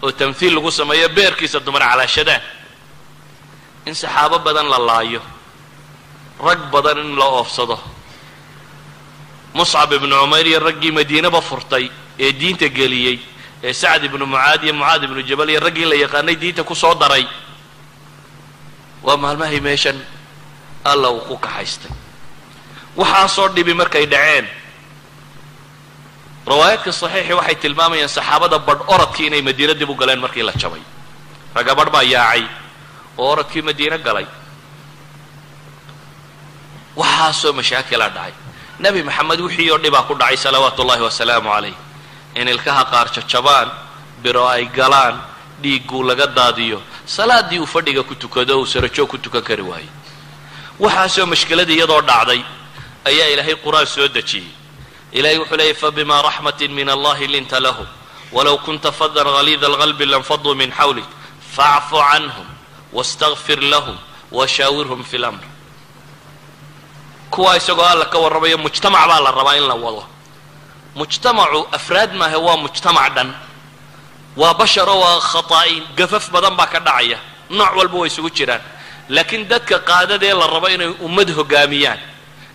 [SPEAKER 1] oo tamthiil lagu sameeyo beerkiisa dumar calaashadaan in saxaabo badan la laayo rag badan in la oofsado muscab ibnu cumayr iyo raggii madiinaba furtay ee diinta geliyey ee sacd ibnu mucaad iyo mucaad ibnu jabal iyo raggii la yaqaanay diinta ku soo daray waa maalmahay meeshan alla uu ku kaxaystay waxaasoo dhibi markay dhaceen riwaayaadka saxiixi waxay tilmaamayaan saxaabada badh oradkii inay madiina dib u galeen markii la jabay ragga badh baa yaacay oo oradkii madiina galay waxaasoo mashaakila dhacay nebi maxamed wixii oo dhibaa ku dhacay salawaatu ullahi wasalaamu calayh in ilkaha qaar jajabaan biro ay galaan dhiigguu laga daadiyo salaadii uu fadhiga ku tukado uu sarajoog ku tukan kari waayey waxaasoo mashkiladii iyadoo dhacday ayaa ilaahay qur-aan soo dejiyey ilahay wuxuu leeyay fabima raxmatin min allahi linta lahum walow kunta fadan galiida alqalbi lanfaduu min xawlik facfu canhum wastakfir lahum washaawirhum fi lamr kuwa isagoo alla ka warramayo mujtamac baa la rabaa in la wado mujtamacu afraad maahe waa mujtamac dhan waa basharo waa khataa'iin gafaf badan baa ka dhacaya nooc walba way isugu jiraan laakiin dadka qaadadee la rabo inay ummad hogaamiyaan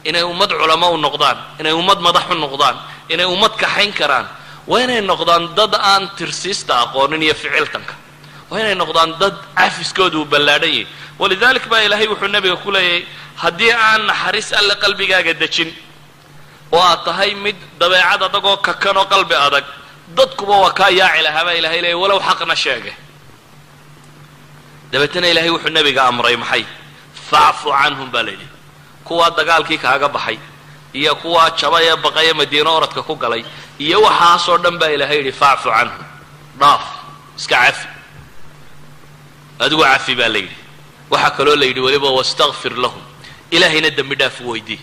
[SPEAKER 1] inay ummad culamo u noqdaan inay ummad madax u noqdaan inay ummad kaxayn karaan waa inay noqdaan dad aan tirsiista aqoonin iyo ficiltanka waa inay noqdaan dad cafiskooda uu ballaadhan yahay walidalik baa ilaahay wuxuu nabiga ku leeyahay haddii aan naxariis alle qalbigaaga dejin oo aad tahay mid dabeecad adagoo kakan oo qalbi adag dadkuba waa kaa yaaci lahaa baa ilahay leeyay walow xaqna sheege dabeetana ilaahay wuxuu nabiga amray maxay facfu canhum baa layidhi kuwaa dagaalkii kaaga baxay iyo kuwaa jabay ee baqay ee madiino oradka ku galay iyo waxaasoo dhan baa ilaahay yidhi facfu canhum dhaaf iska cafi adigu cafi baa layidhi waxaa kaloo layidhi weliba wastakfir lahum ilaahayna dembi dhaaf weydii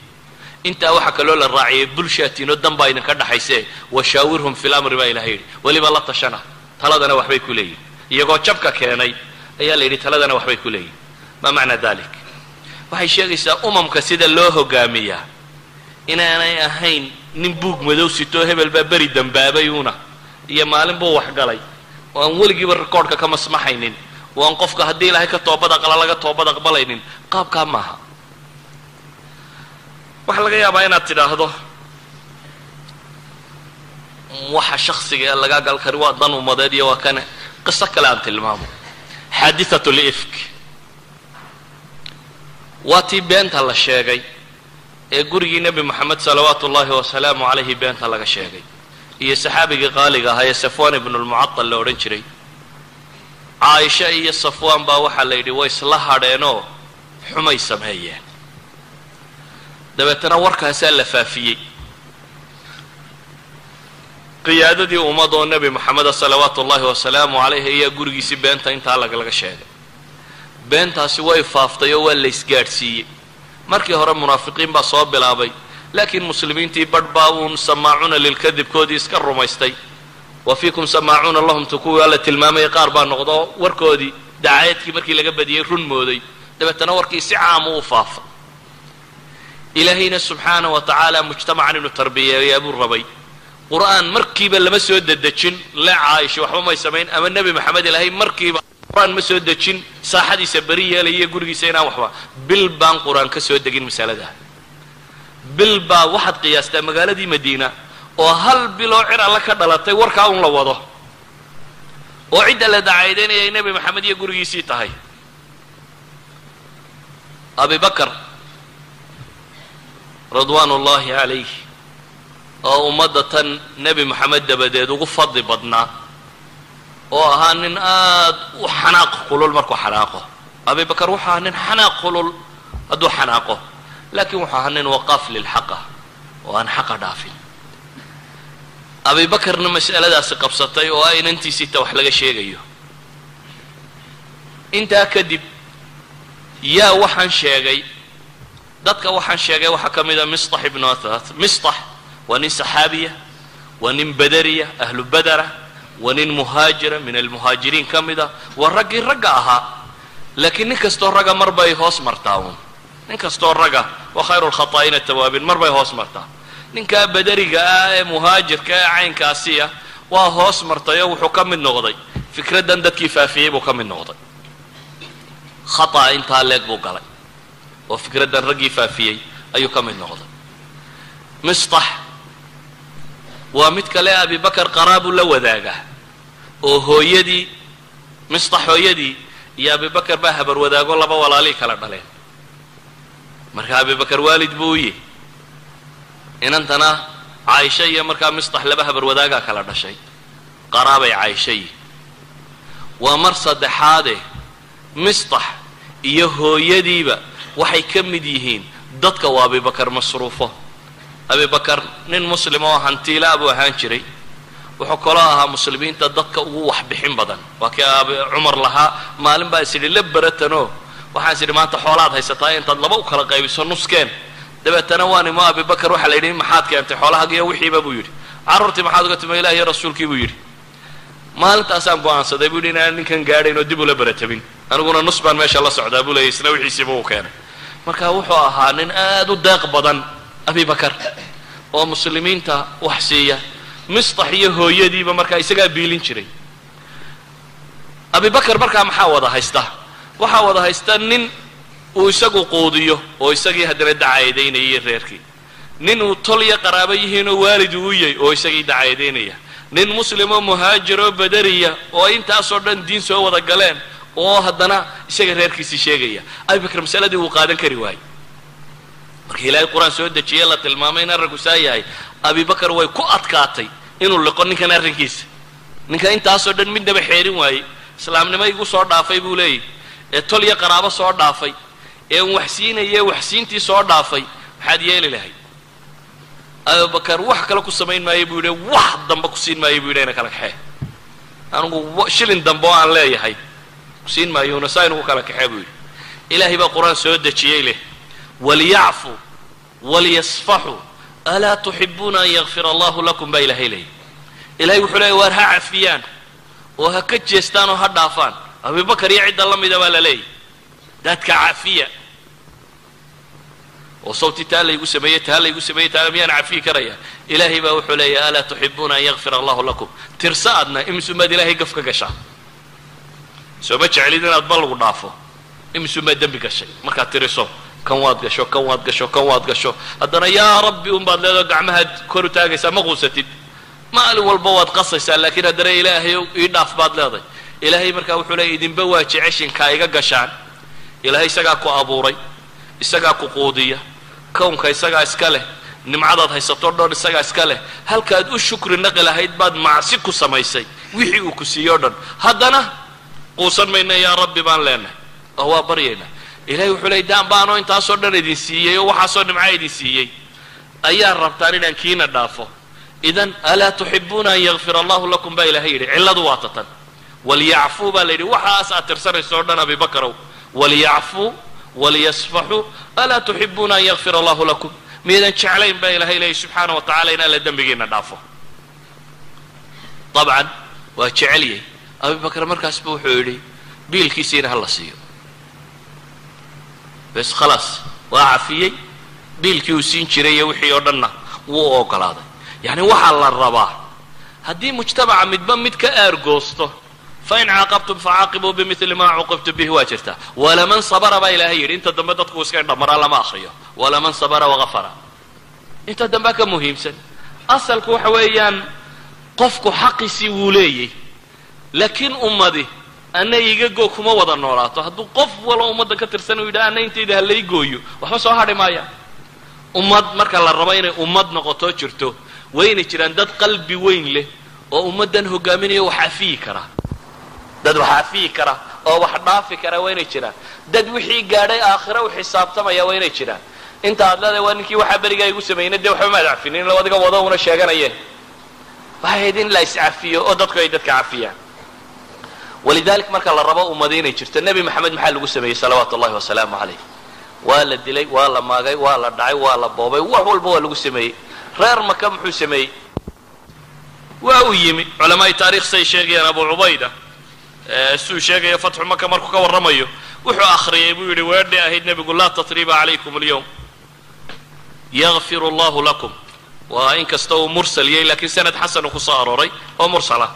[SPEAKER 1] intaa waxaa kaloo la raaciyay bulshaatiino dan baa idinka dhaxayse washaawirhum fi lamri baa ilahay yidhi weliba la tashana taladana waxbay ku leeyihin iyagoo jabka keenay ayaa la yidhi taladana waxbay ku leeyihin. maa macna dalik? waxay sheegaysaa umamka sida loo hogaamiyaa inaanay ahayn nin buug madow sitoo hebel baa beri dambaabay una iyo maalin buu waxgalay oo aan weligiiba rikoodhka ka masmaxaynin oo aan qofka haddii ilaahay ka toobad aqla laga toobad aqbalaynin. qaabkaa maaha. waxaa laga yaabaa inaad tidhaahdo waxa shaksiga ee laga gal kari waa dan umadeed iyo waa kane. qiso kale aan tilmaamo. xaadithatu lifk waa tii beenta la sheegay ee gurigii nebi moxamed salawaatu ullaahi wasalaamu calayhi beenta laga sheegay iyo saxaabigii qaaliga ahaa ee safwaan ibnu lmucatal la odhan jiray. caaisha iyo safwaan baa waxaa la yidhi way isla hadheenoo xumay sameeyeen. dabeetana warkaasaa la faafiyey. qiyaadadii ummad oo nebi moxameda salawaatu ullaahi wasalaamu calayhi ayaa gurigiisii beenta intaa laga sheegay. beentaasi way faaftay oo waa la isgaadhsiiyey. markii hore munaafiqiin baa soo bilaabay, laakiin muslimiintii badh baa uun samaacuuna lilkadibkoodii iska rumaystay. wa fiikum samaacuuna lahum tukuwaa la tilmaamaya qaar baa noqdo warkoodii dacaayadkii markii laga badiyey run mooday. dabeetana warkii si caama u faafay. ilaahayna subxaana wa tacaala mujtamacan inuu tarbiyeeyaa buu rabay. qur'aan markiiba lama soo dedejin le caaisha waxba may samayn ama nebi maxamed ilaahay markiiba qur'aan ma soo dejin saaxadiisa beri yeelaya gurigiisa inaan waxba. bil baan qur'aan ka soo degin masalada. bil baa waxaad qiyaastaa magaaladii madiina oo hal biloo cir alla ka dhalatay warkaa un la wado oo cidda la dacaydaynaya ay nebi maxamed iyo gurigiisii tahay. abi bakar ridwaan ullaahi calayh oo ummadda tan nebi moxamed dabadeed ugu fadli badnaa oo ahaa nin aad u xanaaq kulul markuu xanaaqo. abi bakar wuxuu ahaa nin xanaaq kulul hadduu xanaaqo, laakiin wuxuu ahaa nin waqaaf lilxaqa oo aan xaqa dhaafin. abi bakarna mas'aladaasi qabsatay oo ah inantiisiita wax laga sheegayo. intaa kadib yaa waxaan sheegay dadka waxaan sheegay waxaa ka mid a mistax ibnu athath. mistax waa nin saxaabiya, waa nin badariya ahlu badara, waa nin muhaajira min almuhaajiriin ka mid a. waa raggii ragga ahaa, laakiin nin kastoo ragga mar bay hoos martaa uun. nin kastoo ragga wa khayru lkhataa'ina tawaabin mar bay hoos martaa. ninkaa badariga ah ee muhaajirka ee caynkaasiya waa hoos martayoo wuxuu ka mid noqday fikraddan dadkii faafiyey buu ka mid noqday. khata' intaa leeg buu galay oo fikraddan raggii faafiyey ayuu ka mid noqday. mistax waa mid kale abi bakar qaraabuu la wadaagaa oo hooyadii mistax hooyadii iyo abi bakar baa habar wadaago laba walaalii kala dhaleen. marka abi bakar waalid buu u yihi. inantana caaisha iyo markaa mistax laba habar wadaagaa kala dhashay. qaraabay caaisha yihi. waa mar saddexaade mistax iyo hooyadiiba waxay ka mid yihiin dadka waa abi bakar masruufo. abi bakar nin muslim oo hantiilaa buu ahaan jiray. wuxuu kaloo ahaa muslimiinta dadka ugu waxbixin badan. waa kii cumar lahaa maalin baa is idhi la beratanoo waxaan is idhi maanta xoolaad haysataa intaad laba u kala qaybiso nuskeen. dabeetana waan imo abi bakar waxaa la yidhi maxaad keentay xoolahaagiyo wixiiba buu yidhi. carruurtii maxaad uga timi ilaah iyo rasuulkii buu yidhi. maalintaasaan go'aansaday buu yidhi inaan ninkan gaadhayn oo dib ula beratabin. aniguna nus baan meesha la socdaa buu leeyay isna wixiisiiba uu keenay. marka wuxuu ahaa nin aad u deeq badan abi bakar oo muslimiinta wax siiya. mistax iyo hooyadiiba markaa isagaa biilin jiray. abi bakar markaa maxaa wada haysta? waxaa wada haysta nin uu isagu quudiyo oo isagii haddana dacayadaynayay reerkii. nin uu tol iyo qaraabo yihiinoo waalid uu yahay oo isagii dacayadaynaya. nin muslimoo muhaajiroo badariya oo intaasoo dhan diin soo wada galeen oo haddana isaga reerkiisii sheegaya. abi bakar masaladii wuu qaadan kari waayey. markii ilaahay qur-aan soo dejiyey la tilmaamay in arrinku saa yahay, abi bakar way ku adkaatay inuu liqo ninkan arrinkiisa. ninka intaasoo dhan midnaba xeerin waayey. islaamnimo igu soo dhaafay buu leeyahy ee tol iyo qaraabo soo dhaafay ee un waxsiinaye waxsiintii soo dhaafay maxaad yeeli lahay? abi bakar wax kale ku samayn maayo buu yidhi, wax dambe ku siin maayo buu yidhi ina kala kaxee. anigu shilin dambe oo aan leeyahay ku siin maayona saa inugu kala kaxee buu yidhi. ilaahay baa qur-aan soo dejiyey leh waliyacfuu waliyasfaxuu alaa tuxibuuna an yakfir allahu lakum baa ilaahay leeyay. ilahay wuxuu leeyay waar ha cafiyaan oo ha ka jeestaan oo ha dhaafaan abubakar iyo cidda la mida baa la leeyahy dadka cafiya oo sawti taa laygu sameeyey taa miyaan cafiyi karaya ilaahay baa wuxuu leeyahay alaa tuxibuuna an yakfir allahu lakum tirsa adna imisumaad ilaahay gaf ka gashaa soo ma jeclid inaad bal lagu dhaafo imisumaad dembi gashay markaad tiriso kan waad gasho haddana yaa rabbi unbaad leedao gacmahaad kor u taagaysaa ma quusatid maalin walba waad qasaysaa laakiin haddana ilaahay ii dhaaf baad leeday ilaahay markaa wuxuu leeyahy idinba waa jeceshinkaa iga gashaan ilaahay isagaa ku abuuray isagaa ku quudiya kownka isagaa iska leh nimcadaad haysato dhan isagaa iska leh halkaad u shukri naqi lahayd baad macsi ku samaysay wixii uu ku siiyo dhan haddana quusan mayna yaa rabbi baan leenahay oo waa baryaynaa ilahay wuxuu leeyay daan baanoo intaasoo dhan idin siiyey oo waxaasoo nimca idin siiyey ayaa rabtaan inaan kiina dhaafo idan alaa tuxibuuna an yakfir allahu lakum baa ilahay yidhi cilladu waa tatan waliyacfuu baa la yidhi waxaas aad tirsanayso o dhan abibakarow waliyacfuu waliyasfaxuu alaa tuxibuuna an yakfir allahu lakum miyadan jeclayn baa ilahay leeyay subxaana wa tacala in alla dembigiina dhaafo dabcan waa jecelyay abibakar markaasba wuxuu yidhi biilkiisiina ha la siiyo bes khalaas waa cafiyey biilkii uu siin jiray iyo wixii oo dhanna wuu ogolaaday yacni waxaa la rabaa haddii mujtamaca midba mid ka aargoosto fain caaqabtum facaaqibuu bimili maa cuqibtum bihi waa jirtaa walaman sabara baa ilaahay yidhi inta dambe dadku iska indhamaraa lama akriyo walaman sabara wagafara inta dambea ka muhiimsan asalku waxa weeyaan qofku xaqiisii wuu leeyay laakiin ummadi ana igagoo kuma wada noolaato hadduu qof walo ummadda ka tirsan uu yidhaha ana intayda halay gooyo waxba soo hadhi maaya ummad marka la rabo inay ummad noqoto jirto waynay jiraan dad qalbi weyn leh oo ummaddan hogaaminayo wax cafiyi kara dad wax cafiyi kara oo wax dhaafi kara waynay jiraan dad wixii gaadhay aakhira u xisaabtamaya waynay jiraan inta aad leedahay waa ninkii waxaa berigaa igu sameeyna dee waxba maad cafinin ila adiga wado una sheeganayeen waxay ahayd in la iscafiyo oo dadku ay dadka cafiyaan walidalik marka la rabo ummadi inay jirto nebi maxamed maxaa lagu sameeyey salawaatu ullahi wasalaamu calayh waa la dilay waa la maagay waa la dhacay waa la boobay wax walba waa lagu sameeyey reer maka muxuu sameeyey waa uu yimi culamaai taarikh say sheegayaan abu cubayda siduu sheegaya fatxu maka markuu ka warramayo wuxuu akhriyay buu yidhi weedhay ahayd nebigu laa tatriba calaykum alyawm yakfir allahu lakum waa in kasta uu mursal yahay laakiin sanad xasan uu ku soo arooray oo mursala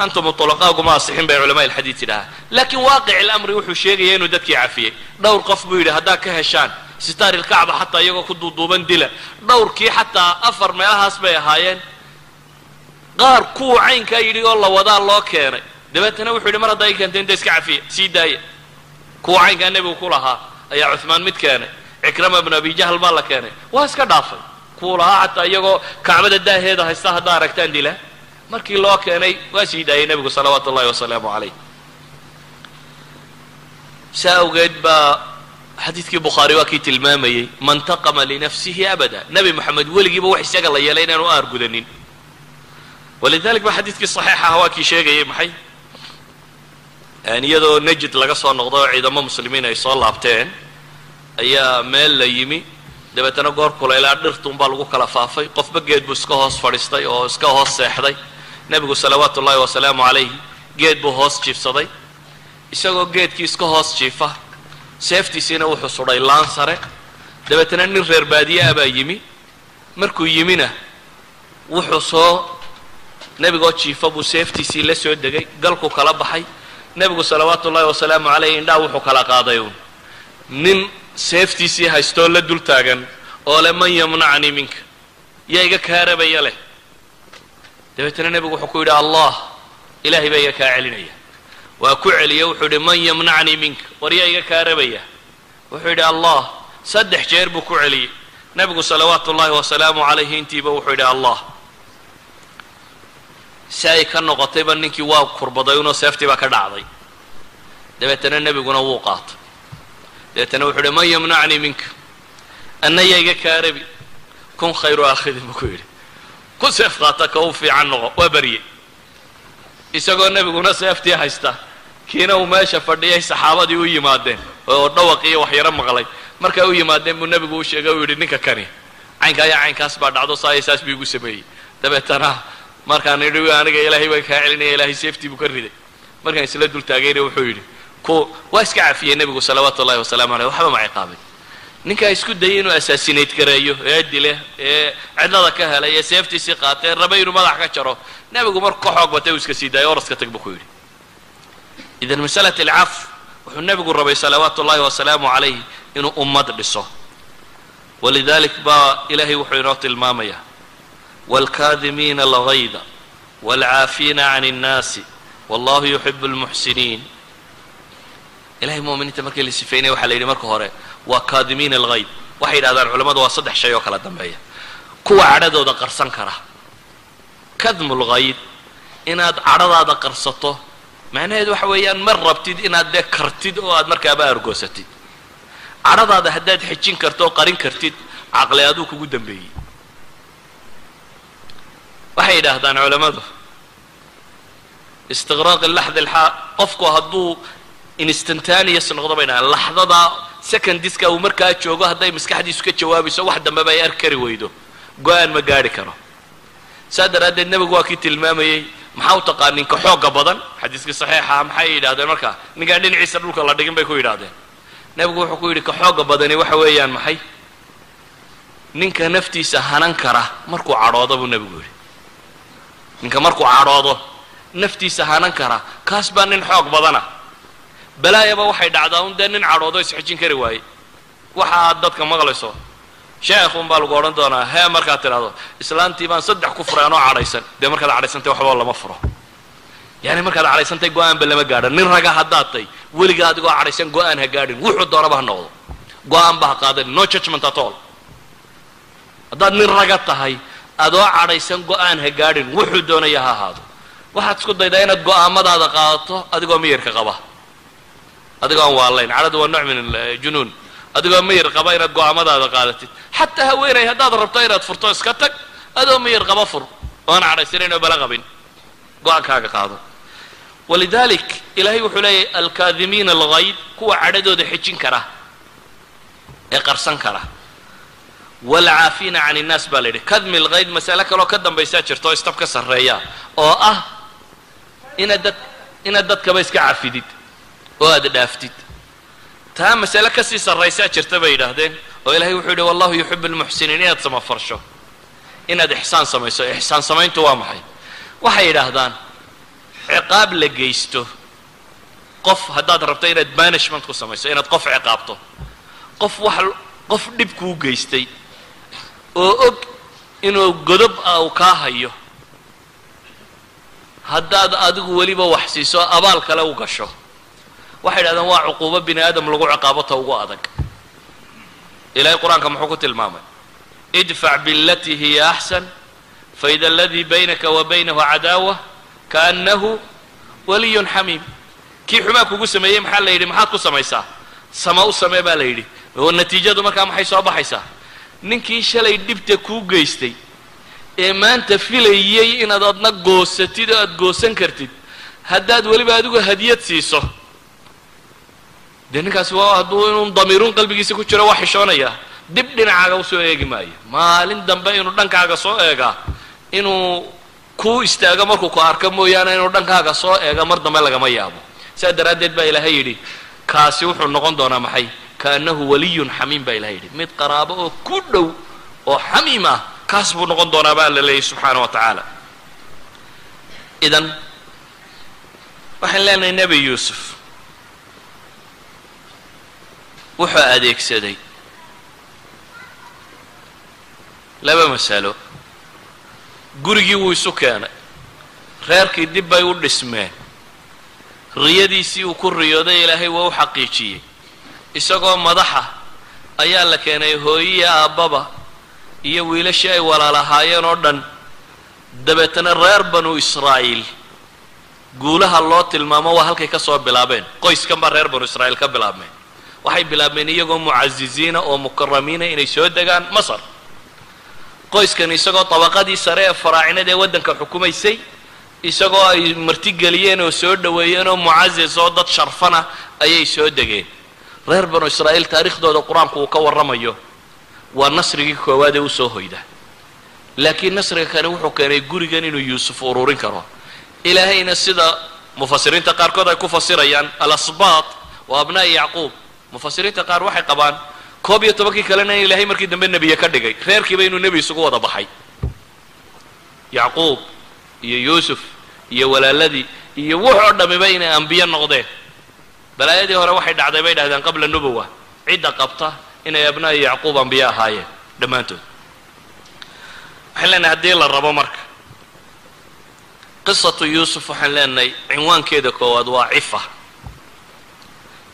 [SPEAKER 1] antum muطlaqaaguma asixin bay culamaai alxadiid yidhahaa laakiin waaqic اlamri wuxuu sheegaya inuu dadkii cafiyey dhowr qof buu yidhi haddaad ka heshaan sitaari lkacba xataa iyagoo ku duuduuban dila dhowrkii xataa afar meelahaas bay ahaayeen qaar kuwa caynkaa yidhi oo la wadaa loo keenay dabeetana wuxuu yidhi mar haddaa i keenteen da iska cafiya sii daaya kuwa caynkaa nebigu ku lahaa ayaa cuثmaan mid keenay cikrama bnu abi jahl baa la keenay waa iska dhaafay kuwa lahaa xataa iyagoo kacbada daaheeda haysta haddaa aragtaan dila markii loo keenay waa sii daayay nebigu salawaatu ullahi wasalaamu calayh saa awgeed baa xadiidkii bukhaari waa kii tilmaamayey man taqama linafsihi abada nebi moxamed weligiiba wax isaga la yeelay inaanu aargudanin walidalik ba xadiidkii saxiix aha waa kii sheegayay maxay iyadoo najid laga soo noqdo oo ciidamo muslimiin ay soo laabteen ayaa meel la yimi dabeetana goor kulaylaa dhirtuunbaa lagu kala faafay qofba geed buu iska hoos fadhiistay oo iska hoos seexday nebigu salawaatu ullahi wasalaamu calayh geed buu hoos jiifsaday isagoo geedkii iska hoos jiifa seeftiisiina wuxuu sudhay laan sare dabeetana nin reer baadiye ah baa yimi markuu yimina wuxuu soo nebigoo jiifa buu seeftiisii la soo degay galku kala baxay nebigu salawaatu ullahi wasalaamu calayh indhaa wuxuu kala qaaday uun nin seeftiisii haystoo la dul taagan oo le man yamnacnii minka yaa iga kaarabaya leh dabeetana nebigu wuxuu ku yidhi allah ilaahay baa iga kaa celinaya waa ku celiye wuxuu yidhi man yamnacnii minka war yaa iga kaarabaya wuxuu yidhi allah 3 jeer buu ku celiyey nebigu salawaatu ullahi wasalaamu calayhi intiiba wuxuu yidhi allah si ay ka noqotayba ninkii waa kurbaday unoo seeftii baa ka dhacday dabeetana nebiguna wuu qaatay dabeetana wuxuu yidhi man yamnacnii minka anna yaa iga kaarabi kun khayru aakhidin buu ku yidhi ku seef qaata ka u fiican noqo waa baryey isagoo nebiguna seeftii haysta kiina uu meesha fadhiyay saxaabadii u yimaadeen oo dhawaq iyo waxyaro maqlay markay u yimaadeen buu nebigu u sheegay uu yidhi ninka kani caynka ayaa caynkaas baa dhacdo saaya saas buu igu sameeyey dabeetana markaan idhi aniga ilaahay baan kaa celinaya ilaahay seeftii buu ka riday markaan isla dul taagayna wuxuu yidhi waa iska cafiyey nebigu salawaatu ullahi wasalaamu aleyh waxba ma ciqaabin ninkaa isku dayay inuu assassinate gareeyo ee dile ee cidlada ka helay ee seeftiisii qaatay rabay inuu madax ka jaro nebigu markuu ka xoog batay uu iska sii daayay oraska tag buu ku yidhi idan masalat alcaf wuxuu nebigu rabay salawaatu ullahi wasalaamu calayh inuu ummad dhiso walidalik baa ilaahay wuxuu inoo tilmaamayaa waalkaadimiina alghayda waalcaafiina can innaasi wallahu yuxibu almuxsiniin ilahay mu'miniinta markii la sifeynaya waxaa la yidhi marka hore waa kaadimiina alghayd waxay yidhahdaan culammadu waa 3 shay oo kala dambeeya kuwa cadhadooda qarsan kara kadmu lghayd inaad cadhadaada qarsato macnaheedu waxa weeyaan mar rabtid inaad dee kartid oo aad markaaba argoosatid cadhadaada haddaad xejin karto oo qarin kartid caqli aduu kugu dambeeyey waxay yidhaahdaan culammadu istiqraaq laxda alxaa qofku hadduu instantaneous noqdo bay dhahaan laxdada secondiska uu markaa joogo hadday maskaxdiisu ka jawaabayso wax dambeba ay arki kari weydo go-aan ma gaadhi karo saa daraaddeed nebigu waa kii tilmaamayey maxaa u taqaanin ka xoogga badan xadiiskii saxiixa maxay yidhahdeen markaa ninkaan dhinaciisa dhulka la dhigin bay ku yidhahdeen nebigu wuxuu ku yidhi ka xoogga badani waxa weeyaan maxay ninka naftiisa hanan kara markuu cadhoodo buu nebigu yidhi ninka markuu cadhoodo naftiisa hanan kara kaas baa nin xoog badana balaayaba waxay dhacdaa un dee nin cadhoodo isxejin kari waaye waxa aad dadka maqlayso sheekhuun baa lagu odhan doonaa hee markaad tidhahdo islaantii baan 3 ku furay anoo cadhaysan dee markaad cadhaysantay waxba lama furo yani markaad cadhaysantay go-aanba lama gaadhan nin raga haddaad tay weliga adigoo cadhaysan go-aan ha gaadhin wuxuu doonaba ha noqdo go-aan ba ha qaadan no judgment at all haddaad nin raga tahay adoo cadhaysan go-aan ha gaadhin wuxuu doonaya ha ahaado waxaad isku daydaa inaad go-aamadaada qaadato adigoo miyirka qaba adigoo aan waalayn cadhadu waa nooc min aljunuun adigoo miyir qaba inaad go-aamadaada qaadatid xataa haweenay haddaad rabto inaad furto iska tag adoo miyir qaba fur oan cadhaysanayn oo bala qabin go-aankaaga qaado walidalik ilaahay wuxuu leeyahay alkaadimiina alghayd kuwa cadhadooda xejin kara ee qarsan kara waalcaafiina can innaas baa la yidhi kadmi lghayd masale kaloo ka dambaysaa jirta oo istab ka sarreeya oo ah inaad dadkaba iska cafidid oo aad dhaaftid taa masale kasii sarraysaa jirta bay yidhaahdeen oo ilahay wuxuu yidhi wallahu yuxibu almuxsiniin inaad samafarsho inaad ixsaan samayso ixsaan samayntu waa maxay waxay yidhaahdaan ciqaab la geysto qof haddaad rabto inaad banishment ku samayso inaad qof ciqaabto qof dhib kuu geystay oo og inuu godob ah uu kaa hayo haddaad adigu weliba wax siiso abaal kale u gasho waxay yidhahdeen waa cuquubo bini aadam lagu ciqaabo ta ugu adag ilahay qur-aanka muxuu ku tilmaamay idfac bilatii hiya axsan faida aladii baynaka wa baynahu cadaawa kaannahu waliyun xamiim kii xumaa kugu sameeyey maxaa la yidhi maxaad ku samaysaa sama u samee baa la yidhi oo natiijadu markaa maxay soo baxaysaa ninkii shalay dhibta kuu geystay ee maanta filayey inaad adna goosatid oo aad goosan kartid haddaad weliba adigu hadiyad siiso dee ninkaasi waa hadduu inuu damiiruun qalbigiisa ku jiro waa xishoonayaa dib dhinacaaga usoo eegi maayo maalin dambe inuu dhankaaga soo eegaa inuu kuu istaago markuu ku arko mooyaane inuu dhankaaga soo eega mar dambe lagama yaabo saa daraaddeed baa ilaahay yidhi kaasi wuxuu noqon doonaa maxay kaannahu waliyun xamiim baa ilahay yidhi mid qaraabo oo ku dhow oo xamiim ah kaas buu noqon doonaa baa la leeyahy subxaana wa tacaala idan waxaan leenahay nebi yuusuf wuxuu adeegsaday 2 masalo gurigii wuu isu keenay reerkii dib bay u dhismeen riyadiisii uu ku riyooday ilaahay waa u xaqiijiyey isagoo madaxa ayaa la keenay hooyiya aabbaba iyo wiilashii ay walaalahaayeen oo dhan dabeetana reer banu israa'iil guulaha loo tilmaamo waa halkay ka soo bilaabeen qoyskan baa reer banu israa'iil ka bilaabmeen waxay bilaabmeen iyagoo mucaziziina oo mukaramiina inay soo degaan masar qoyskan isagoo tabaqadii sare ee faraacinada ee waddanka xukumaysay isagoo ay martigeliyeen oo soo dhoweeyeen oo mucazis oo dad sharfana ayay soo degeen reer banu israa'iil taariikhdooda qur-aanku uu ka warramayo waa nasrigii koowaad ee usoo hoyda laakiin nasriga kani wuxuu keenay gurigan inuu yuusuf ururin karo ilaahayna sida مفسرين تقاركود أي كفسريان الأسباط وأبناء يعقوب مفسرين تقار waxay qabaan koob iyo tobankii kalena in ilaahay markii dambe nabiga ka dhigay reerkiiba inuu nabi isugu wada baxay yacquub iyo yuusuf iyo walaaladii iyo wuxuu dhamibay inay anbiyo noqdeen balaayadii hore waxay dhacday bay dhahdeen qabla nubuwa cidda qabta inay abnaa yacquub anbiyo ahaayeen dhammaantood waxaan leenahay haddii la rabo marka qisatu yuusuf waxaan leenahay cinwaankeeda koowaad waa cifa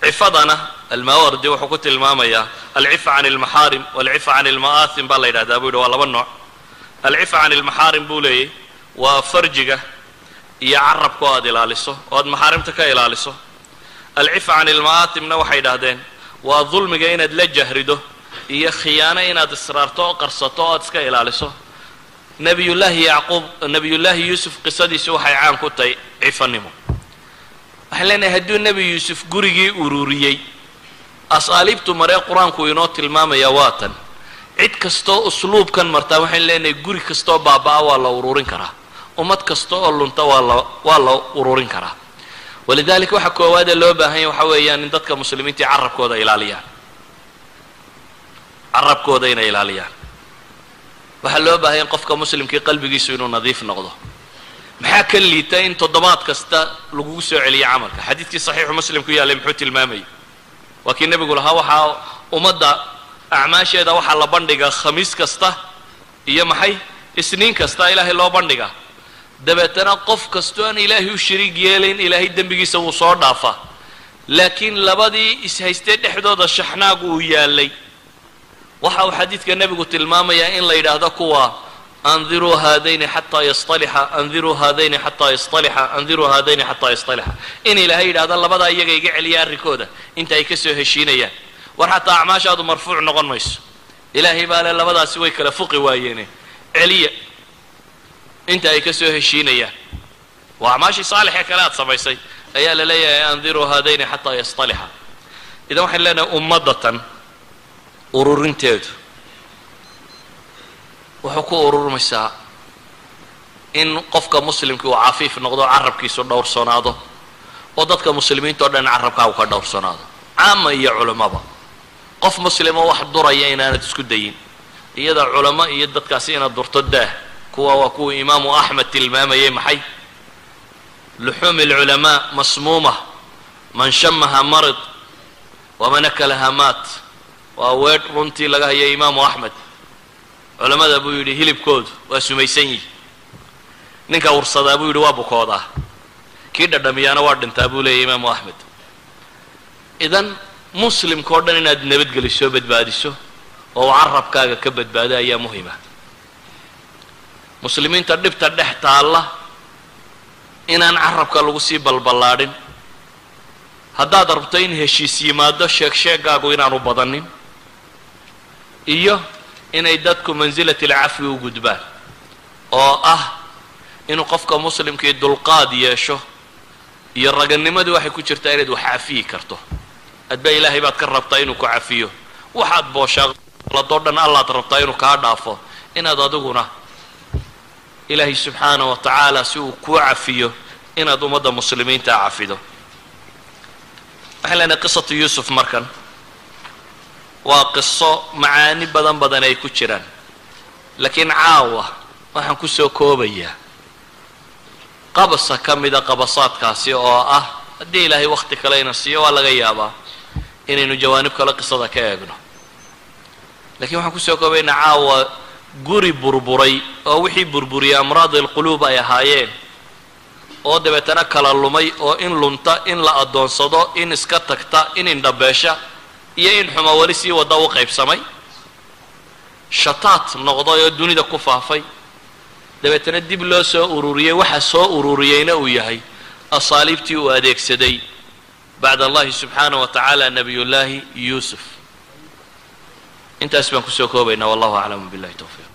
[SPEAKER 1] cifadana almaawardi wuxuu ku tilmaamayaa alcifa can almaxaarim walcifa can alma'aasim baa la yidhahdaa buu yidhi waa laba nooc alcifa can almaxaarim buu leeyay waa farjiga iyo carabka oo aad ilaaliso oo aad maxaarimta ka ilaaliso alcifa can alma'aatimna waxay yidhaahdeen waa dulmiga inaad la jahrido iyo khiyaano inaad israarto oo qarsato oo aad iska ilaaliso nabiyullaahi yacquub nabiyullaahi yuusuf qisadiisu waxay caan ku tahay cifanimo waxaan leenahay hadduu nebi yuusuf gurigii ururiyey asaaliibtu maree qur-aanku inoo tilmaamaya waatan cid kastoo usluubkan martaa waxaan leenahay guri kastoo baaba'a waa la ururin karaa ummad kasta oo lunta waa la ururin karaa walidaalika waxa koowaadee loo baahan yahay waxa weeyaan in dadka muslimiintii carabkooda ilaaliyaan carabkooda inay ilaaliyaan waxaa loo baahan yahay qofka muslimkii qalbigiisu inuu nadiif noqdo maxaa ka liita in toddobaad kasta lagugu soo celiyo camalka xadiidkii saxiixu muslim ku yaalay muxuu tilmaamayay waa kii nebigu lahaa waxaa ummadda acmaasheeda waxaa la bandhigaa khamiis kasta iyo maxay isniin kasta ilaahay loo bandhigaa dabeetana qof kastoo aan ilaahay u shariig yeelayn ilaahay dembigiisa wuu soo dhaafaa laakiin labadii ishaystee dhexdooda shaxnaagu uu yaalay waxa uu xadiidka nebigu tilmaamayaa in la yidhaahdo kuwa andiruu haadayni xataa yastalixa andiruu haadayni xataa yastalixa andiruu haadayni xataa yastalixa in ilaahay yidhahdo labadaa iyaga iga celiya arrinkooda inta ay ka soo heshiinayaan war xataa acmaashaadu marfuuc noqon mayso ilaahay baa le labadaasi way kala fuqi waayeene celiya inta ay ka soo heshiinayaan waa acmaashii saalixee kale aad samaysay ayaa la leeyahay andiruu haadayni xataa yastalixa idan waxaan leenahay ummadatan ururinteedu wuxuu ku ururmaysaa in qofka muslimkii uu cafiif noqdo carabkiisu dhowrsanaado oo dadka muslimiinta o dhan carabkaa uu ka dhowrsanaado caama iyo culamaba qof muslimo wax duraya inaanad isku dayin iyada culamo iyo dadkaasi inaad durto daah kuwa waa kuwa imaamu axmed tilmaamayay maxay luxuumi alculamaa masmuuma man shamaha marid waman akalaha maat waa weedh runtii laga hayay imaamu axmed culamada buu yidhi hilibkoodu waa sumaysan yihi ninka ursadaa buu yidhi waa bukoodaa kii dhadhamiyaana waa dhintaa buu leeyahy imaamu axmed idan muslimka o dhan inaad nabadgeliso badbaadiso oo uu carabkaaga ka badbaado ayaa muhima muslimiinta dhibta dhex taalla inaan carabka lagu sii balballaadhin haddaad rabto in heshiis yimaado sheegsheegaagu inaanu badanin iyo inay dadku mansilati alcafwi u gudbaan oo ah inuu qofka muslimkii dulqaad yeesho iyo raganimadii waxay ku jirtaa inaad wax cafiyi karto adba ilaahay baad ka rabtaa inuu ku cafiyo waxaad booshaaqladoo dhan allaad rabtaa inuu kaa dhaafo inaad adiguna ilaahay subxaanahu wa tacaala si uu kuu cafiyo inaad ummadda muslimiinta cafido waxaan leenahay qisatu yuusuf markan waa qiso macaani badan ay ku jiraan laakiin caawa waxaan ku soo koobayaa qabasa ka mida qabasaadkaasi oo ah haddii ilaahay wakhti kale ina siiyo waa laga yaabaa inaynu jawaanib kale qisada ka eegno lakiin waxaan kusoo koobaynaa caawa guri burburay oo wixii burburiyay amraad alquluub ay ahaayeen oo dabeetana kala lumay oo in lunta in la addoonsado in iska tagta in indhabeesha iyo in xumo weli sii wadda u qaybsamay shataat noqday oo dunida ku faafay dabeetana dib loo soo ururiyey waxa soo ururiyeyna uu yahay asaaliibtii uu adeegsaday bacda allahi subxaanaه wa tacaala nabiyullaahi yuusuf intaas baan kusoo koobaynaa wallahu aclam billahi tawfiiq